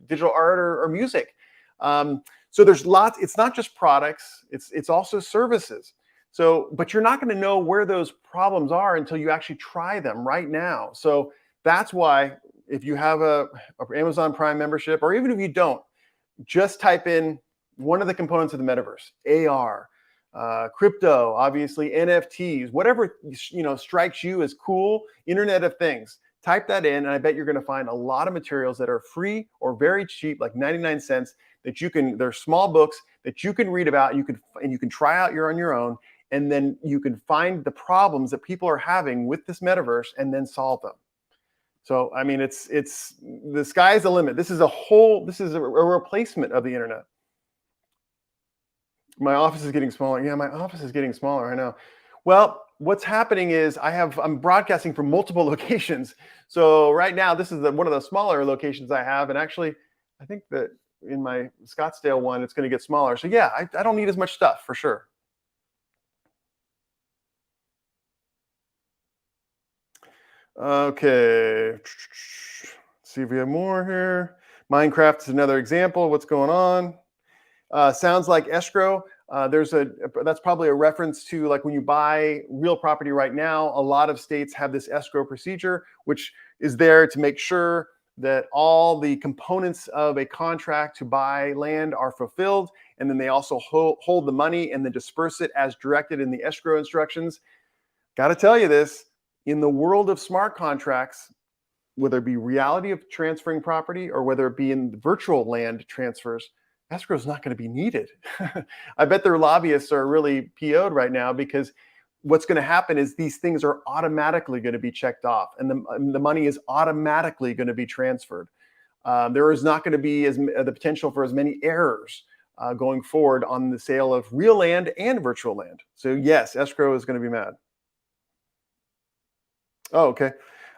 [SPEAKER 1] digital art or music. So there's lots. It's not just products. It's also services. So, but you're not going to know where those problems are until you actually try them right now. So that's why if you have a Amazon Prime membership, or even if you don't, just type in one of the components of the metaverse: AR, crypto, obviously NFTs, whatever strikes you as cool, Internet of Things. Type that in, and I bet you're going to find a lot of materials that are free or very cheap, like 99 cents. That you can. They're small books that you can read about. You can try out on your own, and then you can find the problems that people are having with this metaverse, and then solve them. So I mean, it's the sky's the limit. This is a replacement of the internet. My office is getting smaller. Yeah, my office is getting smaller. I know. Well, what's happening is I'm broadcasting from multiple locations. So right now, this is one of the smaller locations I have, and actually, I think that in my Scottsdale one, it's going to get smaller. So yeah, I don't need as much stuff for sure. Okay, let's see if we have more here. Minecraft is another example of what's going on. Sounds like Escrow. That's probably a reference to, like, when you buy real property right now, a lot of states have this escrow procedure, which is there to make sure that all the components of a contract to buy land are fulfilled. And then they also hold the money and then disperse it as directed in the escrow instructions. Got to tell you this, in the world of smart contracts, whether it be reality of transferring property or whether it be in virtual land transfers, escrow is not going to be needed. I bet their lobbyists are really PO'd right now, because what's going to happen is these things are automatically going to be checked off, and the money is automatically going to be transferred. There is not going to be the potential for as many errors going forward on the sale of real land and virtual land. So yes, escrow is going to be mad. Oh, okay.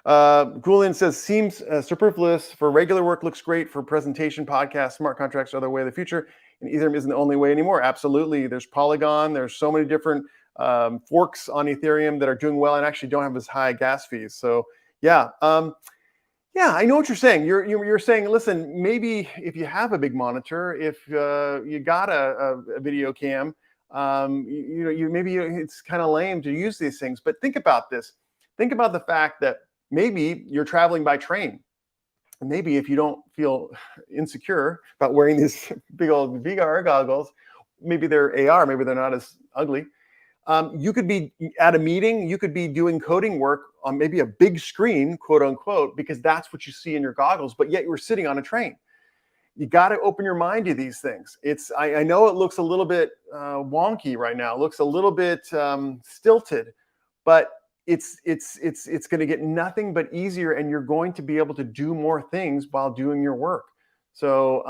[SPEAKER 1] Ghoulian says, seems superfluous for regular work, looks great for presentation, podcasts, smart contracts are the way of the future, and Ethereum isn't the only way anymore. Absolutely. There's Polygon. There's so many different forks on Ethereum that are doing well and actually don't have as high gas fees. So yeah, I know what you're saying. You're saying, listen, maybe if you have a big monitor, if you got a video cam, Maybe it's kind of lame to use these things, but think about this. Think about the fact that maybe you're traveling by train. And maybe if you don't feel insecure about wearing these big old VR goggles, maybe they're AR, maybe they're not as ugly. You could be at a meeting, you could be doing coding work on maybe a big screen, quote unquote, because that's what you see in your goggles, but yet you're sitting on a train. You got to open your mind to these things. I know it looks a little bit wonky right now. It looks a little bit stilted, but it's going to get nothing but easier, and you're going to be able to do more things while doing your work. So,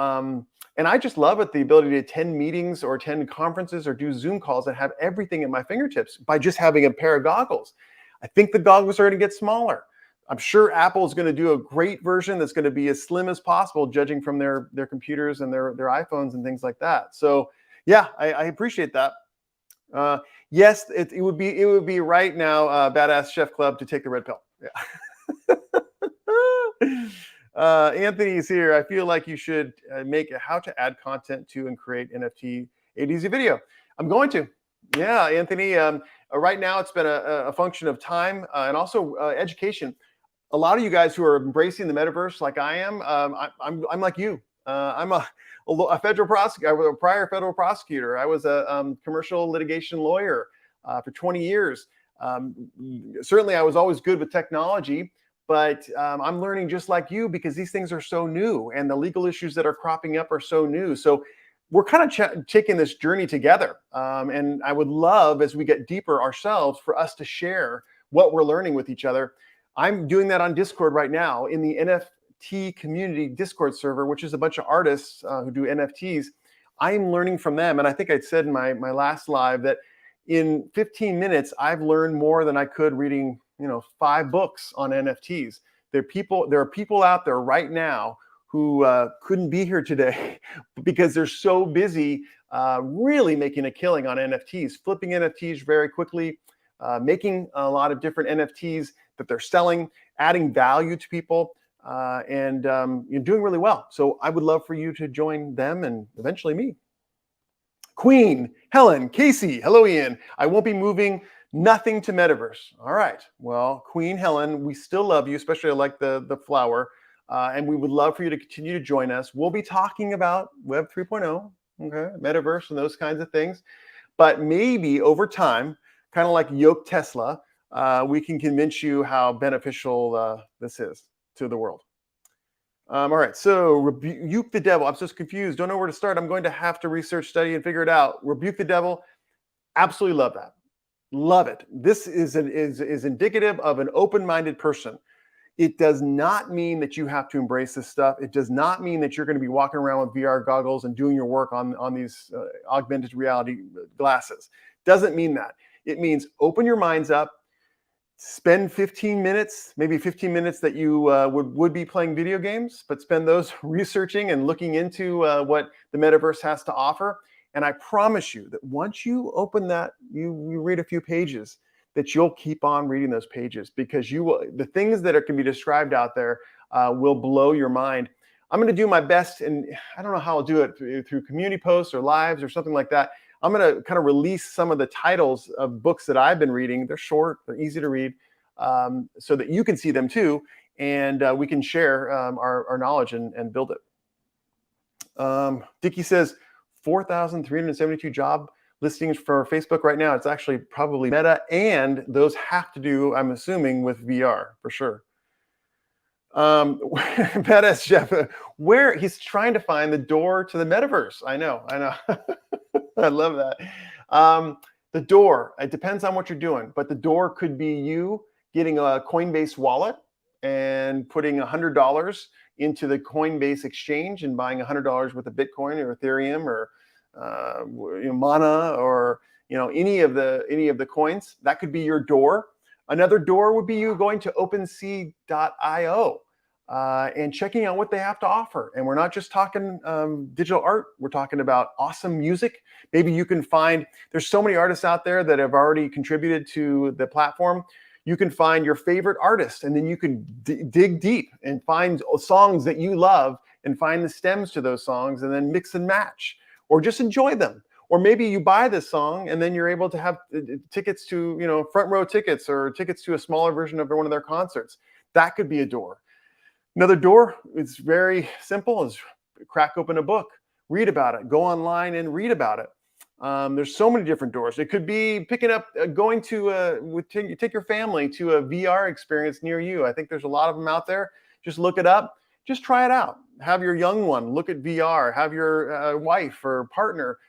[SPEAKER 1] and I just love it, the ability to attend meetings or attend conferences or do Zoom calls and have everything at my fingertips by just having a pair of goggles. I think the goggles are going to get smaller. I'm sure Apple is going to do a great version that's going to be as slim as possible, judging from their computers and their iPhones and things like that. So, yeah, I appreciate that. Yes, it would be right now, Badass Chef Club, to take the red pill. Yeah. Anthony is here. I feel like you should make a how to add content to and create NFT ADZ video. I'm going to. Yeah, Anthony. Right now, it's been a function of time and also education. A lot of you guys who are embracing the metaverse, like I am, I'm like you. I'm a federal prosecutor. I was a prior federal prosecutor. I was a commercial litigation lawyer for 20 years. Certainly, I was always good with technology, but I'm learning just like you because these things are so new, and the legal issues that are cropping up are so new. So we're kind of taking this journey together. And I would love, as we get deeper ourselves, for us to share what we're learning with each other. I'm doing that on Discord right now in the NFT community Discord server, which is a bunch of artists who do NFTs. I'm learning from them. And I think I said in my last live that in 15 minutes, I've learned more than I could reading, 5 books on NFTs. There are people out there right now who couldn't be here today because they're so busy really making a killing on NFTs, flipping NFTs very quickly, making a lot of different NFTs that they're selling, adding value to people, and you're doing really well. So I would love for you to join them and eventually me. Queen, Helen, Casey, hello Ian. I won't be moving nothing to Metaverse. All right. Well, Queen Helen, we still love you, especially I like the flower. And we would love for you to continue to join us. We'll be talking about Web 3.0, okay, Metaverse and those kinds of things. But maybe over time, kind of like Yoke Tesla, we can convince you how beneficial this is to the world. All right, so Rebuke the Devil. I'm just confused. Don't know where to start. I'm going to have to research, study, and figure it out. Rebuke the Devil. Absolutely love that. Love it. This is indicative of an open-minded person. It does not mean that you have to embrace this stuff. It does not mean that you're going to be walking around with VR goggles and doing your work on these augmented reality glasses. Doesn't mean that. It means open your minds up, spend 15 minutes, maybe 15 minutes that you would be playing video games, but spend those researching and looking into what the metaverse has to offer. And I promise you that once you open that, you read a few pages, that you'll keep on reading those pages because the things that can be described out there will blow your mind. I'm going to do my best, and I don't know how I'll do it through community posts or lives or something like that. I'm going to kind of release some of the titles of books that I've been reading. They're short, they're easy to read, so that you can see them too, and we can share our knowledge and build it. Dickie says 4,372 job listings for Facebook right now. It's actually probably Meta, and those have to do, I'm assuming, with VR for sure. Badass Jeff, where he's trying to find the door to the metaverse. I know. I love that. The door, it depends on what you're doing, but the door could be you getting a Coinbase wallet and putting $100 into the Coinbase exchange and buying $100 worth of Bitcoin or Ethereum or Mana or any of the coins. That could be your door. Another door would be you going to OpenSea.io and checking out what they have to offer. And we're not just talking digital art. We're talking about awesome music. Maybe you can find, there's so many artists out there that have already contributed to the platform. You can find your favorite artist, and then you can dig deep and find songs that you love and find the stems to those songs and then mix and match, or just enjoy them, Or maybe you buy this song and then you're able to have tickets to, front row tickets or tickets to a smaller version of one of their concerts. That could be a door. Another door, it's very simple, is crack open a book, read about it, go online and read about it. There's so many different doors. It could be picking up, going to, take your family to a VR experience near you. I think there's a lot of them out there. Just look it up. Just try it out. Have your young one look at VR. Have your wife or partner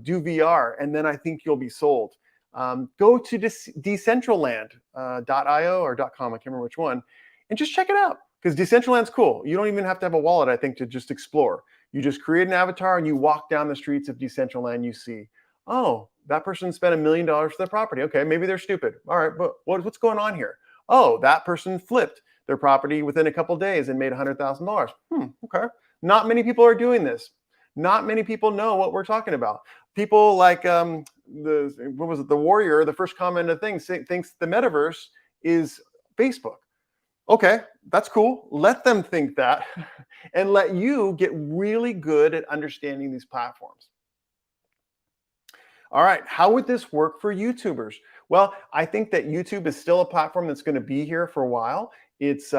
[SPEAKER 1] do VR, and then I think you'll be sold. Go to Decentraland.io or .com, I can't remember which one, and just check it out, because Decentraland's cool. You don't even have to have a wallet, I think, to just explore. You just create an avatar and you walk down the streets of Decentraland. You see, oh, that person spent $1 million for their property. Okay, maybe they're stupid. All right, but what's going on here? Oh, that person flipped their property within a couple of days and made $100,000. Okay. Not many people are doing this. Not many people know what we're talking about. People like the Warrior, the first comment of things, thinks the metaverse is Facebook. Okay, that's cool. Let them think that and let you get really good at understanding these platforms. All right, how would this work for YouTubers? Well, I think that YouTube is still a platform that's going to be here for a while. It's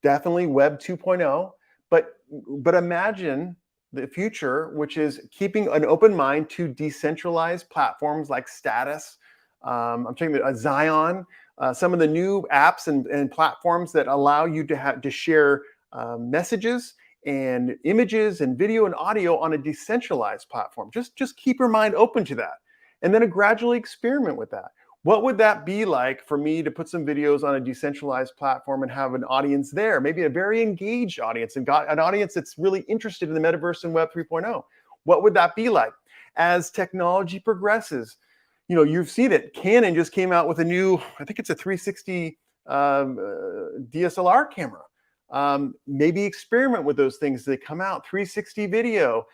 [SPEAKER 1] definitely Web 2.0, but imagine the future, which is keeping an open mind to decentralized platforms like Status. I'm talking about Zion, some of the new apps and platforms that allow you to share messages and images and video and audio on a decentralized platform. Just keep your mind open to that, and then gradually experiment with that. What would that be like for me to put some videos on a decentralized platform and have an audience there, maybe a very engaged audience, and got an audience that's really interested in the metaverse and Web 3.0? What would that be like? As technology progresses, you've seen it. Canon just came out with a new, I think it's a 360 DSLR camera. Maybe experiment with those things as they come out. 360 video.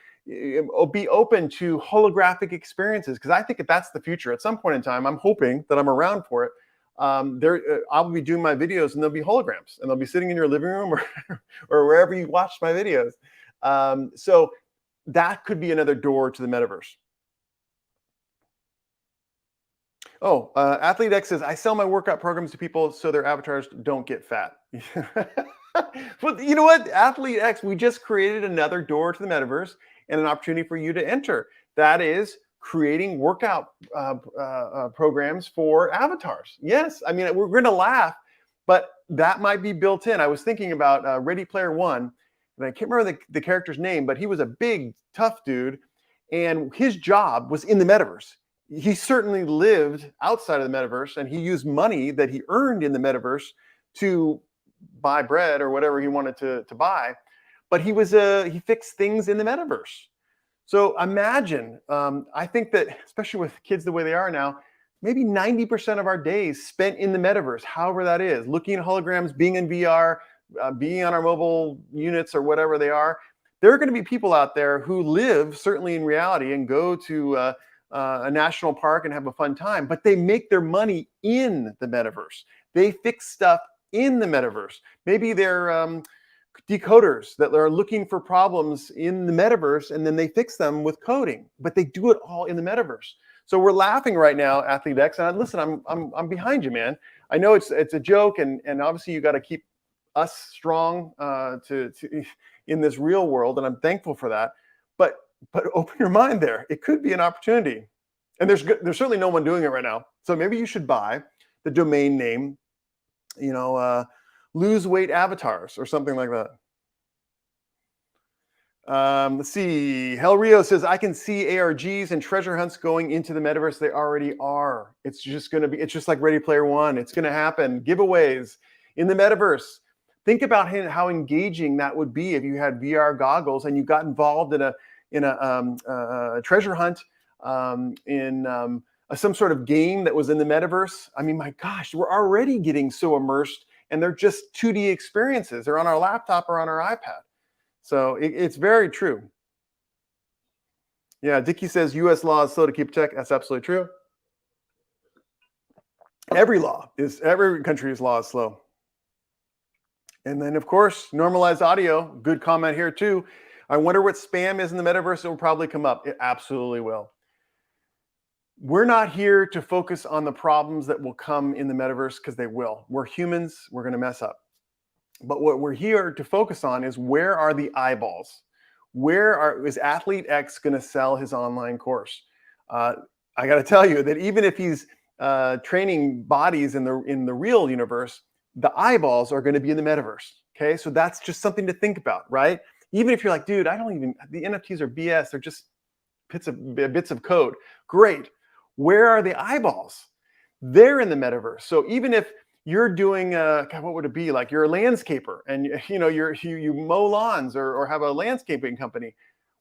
[SPEAKER 1] Be open to holographic experiences, because I think that's the future. At some point in time, I'm hoping that I'm around for it. I'll be doing my videos and they'll be holograms, and they'll be sitting in your living room or wherever you watch my videos. So that could be another door to the metaverse. Oh, Athlete X says, I sell my workout programs to people so their avatars don't get fat. Well, you know what, Athlete X, we just created another door to the metaverse and an opportunity for you to enter. That is creating workout programs for avatars. Yes, I mean, we're going to laugh, but that might be built in. I was thinking about Ready Player One, and I can't remember the character's name, but he was a big, tough dude, and his job was in the metaverse. He certainly lived outside of the metaverse, and he used money that he earned in the metaverse to buy bread or whatever he wanted to buy. But he fixed things in the metaverse. So imagine, I think that, especially with kids the way they are now, maybe 90% of our days spent in the metaverse, however that is, looking at holograms, being in VR, being on our mobile units or whatever they are. There are going to be people out there who live certainly in reality and go to a national park and have a fun time, but they make their money in the metaverse. They fix stuff in the metaverse. Maybe they're decoders that are looking for problems in the metaverse, and then they fix them with coding, but they do it all in the metaverse. So we're laughing right now, Athlete X, and listen, I'm behind you, man. I know it's a joke, and obviously you got to keep us strong to in this real world, and I'm thankful for that. But open your mind there. It could be an opportunity, and there's certainly no one doing it right now. So maybe you should buy the domain name, Lose Weight Avatars or something like that. Let's see. Hell Rio says, I can see ARGs and treasure hunts going into the metaverse. They already are. It's just like Ready Player One. It's going to happen. Giveaways in the metaverse. Think about how engaging that would be if you had VR goggles and you got involved in a treasure hunt, in some sort of game that was in the metaverse. I mean, my gosh, we're already getting so immersed, and they're just 2D experiences. They're on our laptop or on our iPad. So it's very true. Yeah, Dickie says U.S. law is slow to keep tech. That's absolutely true. Every country's law is slow. And then, of course, normalized audio. Good comment here too. I wonder what spam is in the metaverse. It will probably come up. It absolutely will. We're not here to focus on the problems that will come in the metaverse, because they will. We're humans, we're going to mess up. But what we're here to focus on is, where are the eyeballs? Is athlete X going to sell his online course? I got to tell you that even if he's training bodies in the real universe, the eyeballs are going to be in the metaverse. Okay, so that's just something to think about, right? Even if you're like, dude, the NFTs are BS, they're just bits of code. Great. Where are the eyeballs? They're in the metaverse. So even if you're doing God, what would it be like? You're a landscaper, and you mow lawns, or have a landscaping company.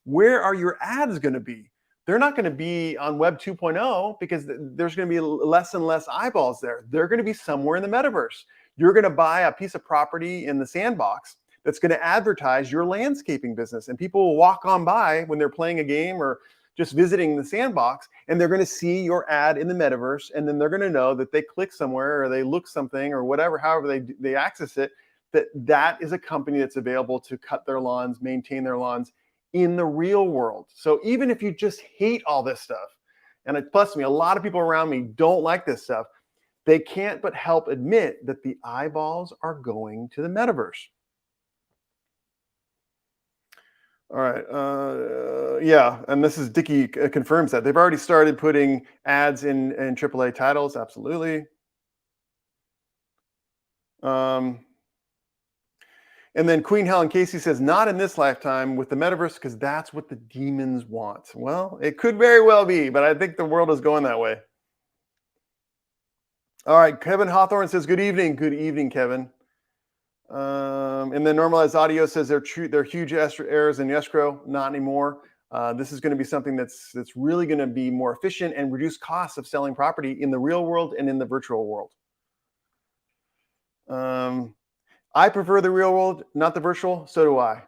[SPEAKER 1] Where are your ads going to be? They're not going to be on Web 2.0, because there's going to be less and less eyeballs there. They're going to be somewhere in the metaverse. You're going to buy a piece of property in the sandbox that's going to advertise your landscaping business, and people will walk on by when they're playing a game or just visiting the sandbox, and they're going to see your ad in the metaverse, and then they're going to know that they click somewhere, or they look something, or whatever, however they access it, that is a company that's available to cut their lawns, maintain their lawns in the real world. So even if you just hate all this stuff, and plus me, a lot of people around me don't like this stuff, they can't but help admit that the eyeballs are going to the metaverse. All right. Yeah, and this is Dickie confirms that they've already started putting ads in AAA titles. Absolutely. And then Queen Helen Casey says, not in this lifetime with the metaverse, because that's what the demons want. Well, it could very well be, but I think the world is going that way. All right. Kevin Hawthorne says, good evening. Good evening, Kevin. And then Normalized Audio says they're huge errors in Escrow. Not anymore. This is going to be something that's really going to be more efficient and reduce costs of selling property in the real world and in the virtual world. I prefer the real world, not the virtual. So do I.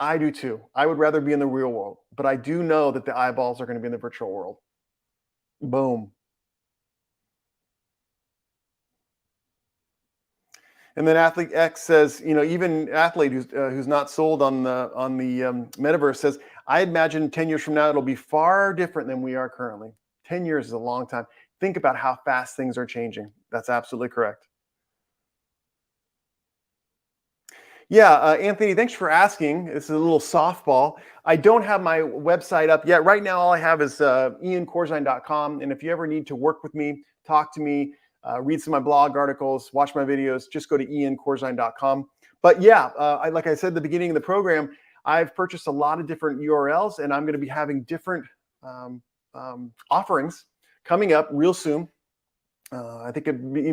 [SPEAKER 1] I do too. I would rather be in the real world, but I do know that the eyeballs are going to be in the virtual world. Boom. And then Athlete X says, even Athlete who's not sold on the metaverse says, I imagine 10 years from now it'll be far different than we are currently. 10 years is a long time. Think about how fast things are changing. That's absolutely correct. Yeah, Anthony, thanks for asking. This is a little softball. I don't have my website up yet. Right now, all I have is iancorzine.com. And if you ever need to work with me, talk to me, read some of my blog articles, watch my videos, just go to iancorzine.com. But yeah, like I said at the beginning of the program, I've purchased a lot of different URLs, and I'm going to be having different offerings coming up real soon. I think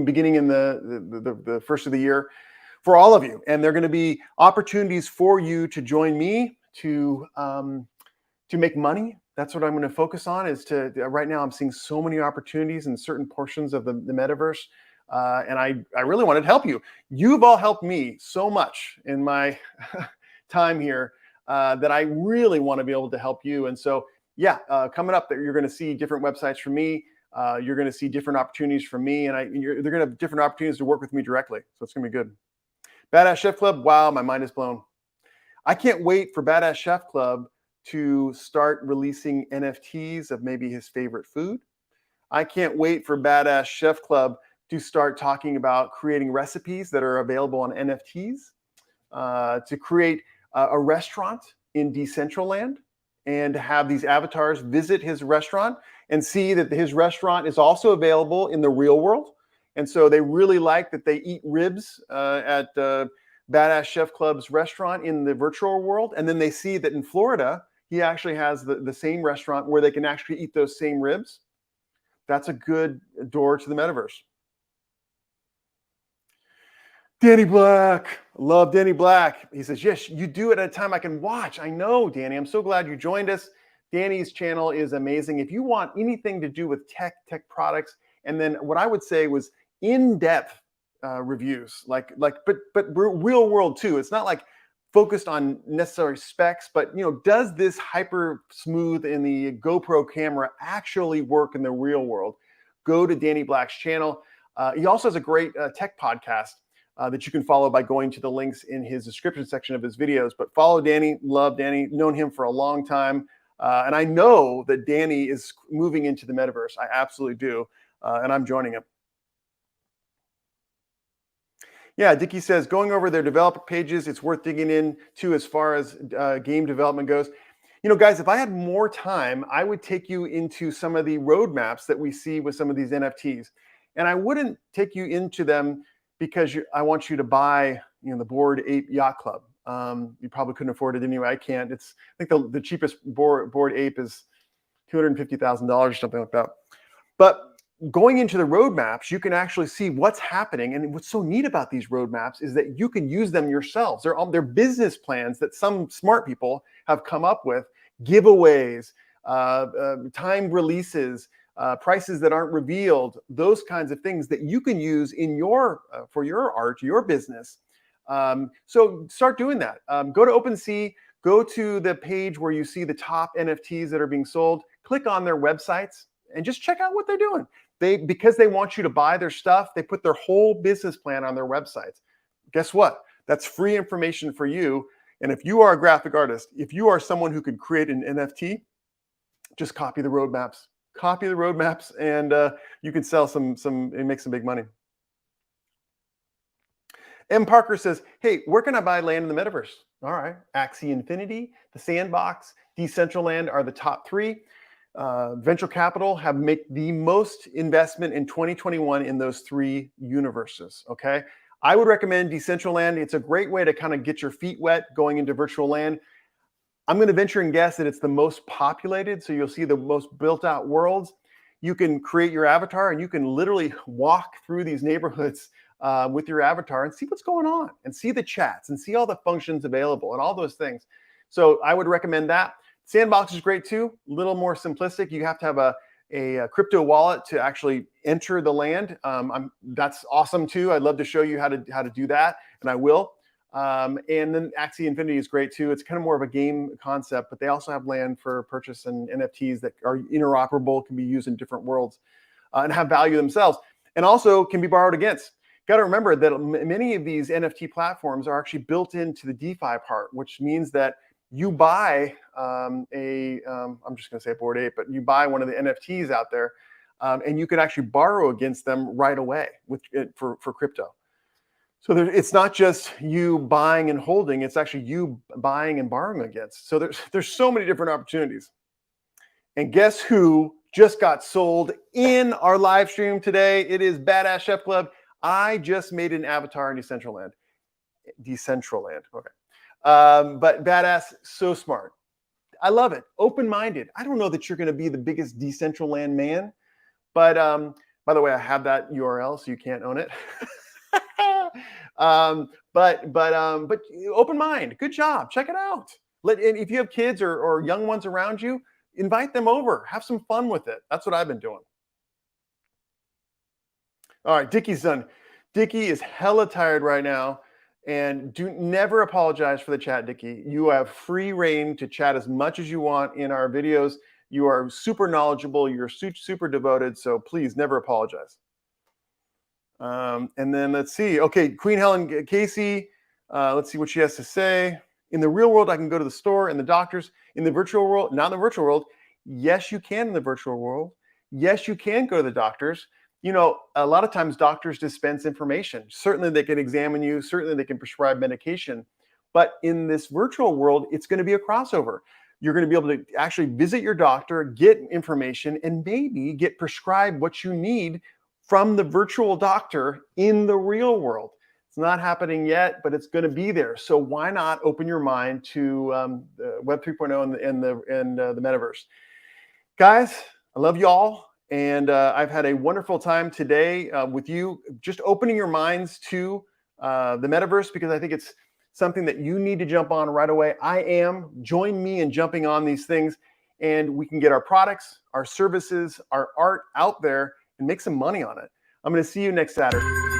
[SPEAKER 1] beginning in the first of the year for all of you. And they're going to be opportunities for you to join me to make money. That's what I'm going to focus on. Right now I'm seeing so many opportunities in certain portions of the metaverse. And I really wanted to help you. You've all helped me so much in my time here that I really want to be able to help you. And so, yeah, coming up, you're going to see different websites from me. You're going to see different opportunities from me, and they're going to have different opportunities to work with me directly. So it's going to be good. Badass Chef Club. Wow, my mind is blown. I can't wait for Badass Chef Club to start releasing NFTs of maybe his favorite food. I can't wait for Badass Chef Club to start talking about creating recipes that are available on NFTs, to create a restaurant in Decentraland, and to have these avatars visit his restaurant and see that his restaurant is also available in the real world. And so they really like that they eat ribs at Badass Chef Club's restaurant in the virtual world. And then they see that in Florida, he actually has the same restaurant where they can actually eat those same ribs. That's a good door to the metaverse. Danny Black. Love Danny Black. He says, yes, you do it at a time I can watch. I know, Danny. I'm so glad you joined us. Danny's channel is amazing. If you want anything to do with tech products, and then what I would say was in-depth reviews, but real world too. It's not like focused on necessary specs, but does this hyper smooth in the GoPro camera actually work in the real world? Go to Danny Black's channel. He also has a great tech podcast that you can follow by going to the links in his description section of his videos. But follow Danny. Love Danny. Known him for a long time. And I know that Danny is moving into the metaverse. I absolutely do. And I'm joining him. Yeah, Dickie says, going over their developer pages, it's worth digging into as far as game development goes. You know, guys, if I had more time, I would take you into some of the roadmaps that we see with some of these NFTs. And I wouldn't take you into them because I want you to buy, you know, the Bored Ape Yacht Club. You probably couldn't afford it anyway. I can't. I think the cheapest Bored Ape is $250,000 or something like that. But going into the roadmaps, you can actually see what's happening. And what's so neat about these roadmaps is that you can use them yourselves. They're business plans that some smart people have come up with, giveaways, timed releases, prices that aren't revealed, those kinds of things that you can use in your for your art, your business. So start doing that. Go to OpenSea, go to the page where you see the top NFTs that are being sold, click on their websites, and just check out what they're doing. Because they want you to buy their stuff, they put their whole business plan on their websites. Guess what? That's free information for you. And if you are a graphic artist, if you are someone who can create an NFT, just copy the roadmaps. Copy the roadmaps, and you can sell and make some big money. M. Parker says, hey, where can I buy land in the metaverse? All right, Axie Infinity, the Sandbox, Decentraland are the top three. Venture capital have made the most investment in 2021 in those three universes, okay? I would recommend Decentraland. It's a great way to kind of get your feet wet going into virtual land. I'm going to venture and guess that it's the most populated, so you'll see the most built out worlds. You can create your avatar and you can literally walk through these neighborhoods with your avatar and see what's going on and see the chats and see all the functions available and all those things. So I would recommend that. Sandbox is great too, a little more simplistic. You have to have a crypto wallet to actually enter the land. That's awesome too. I'd love to show you how to do that, and I will. And then Axie Infinity is great too. It's kind of more of a game concept, but they also have land for purchase and NFTs that are interoperable, can be used in different worlds, and have value themselves, and also can be borrowed against. Got to remember that many of these NFT platforms are actually built into the DeFi part, which means that you buy I'm just going to say Bored Ape, but you buy one of the NFTs out there, and you can actually borrow against them right away for crypto. So it's not just you buying and holding; it's actually you buying and borrowing against. So there's so many different opportunities. And guess who just got sold in our live stream today? It is Badass Chef Club. I just made an avatar in Decentraland. Okay. But Badass, so smart. I love it. Open-minded. I don't know that you're going to be the biggest Decentraland man, but by the way, I have that URL, so you can't own it. But open mind. Good job. Check it out. And if you have kids or young ones around you, invite them over. Have some fun with it. That's what I've been doing. All right, Dickie's done. Dickie is hella tired right now. And never apologize for the chat, Dickie. You have free reign to chat as much as you want in our videos. You are super knowledgeable. You're super devoted. So please never apologize. And then let's see. Okay, Queen Helen Casey. Let's see what she has to say. In the real world, I can go to the store and the doctors. In the virtual world, not in the virtual world. Yes, you can in the virtual world. Yes, you can go to the doctors. You know, a lot of times doctors dispense information. Certainly they can examine you. Certainly they can prescribe medication. But in this virtual world, it's going to be a crossover. You're going to be able to actually visit your doctor, get information, and maybe get prescribed what you need from the virtual doctor in the real world. It's not happening yet, but it's going to be there. So why not open your mind to Web 3.0 and the metaverse? Guys, I love you all. And I've had a wonderful time today with you, just opening your minds to the metaverse, because I think it's something that you need to jump on right away. I am. Join me in jumping on these things, and we can get our products, our services, our art out there and make some money on it. I'm going to see you next Saturday.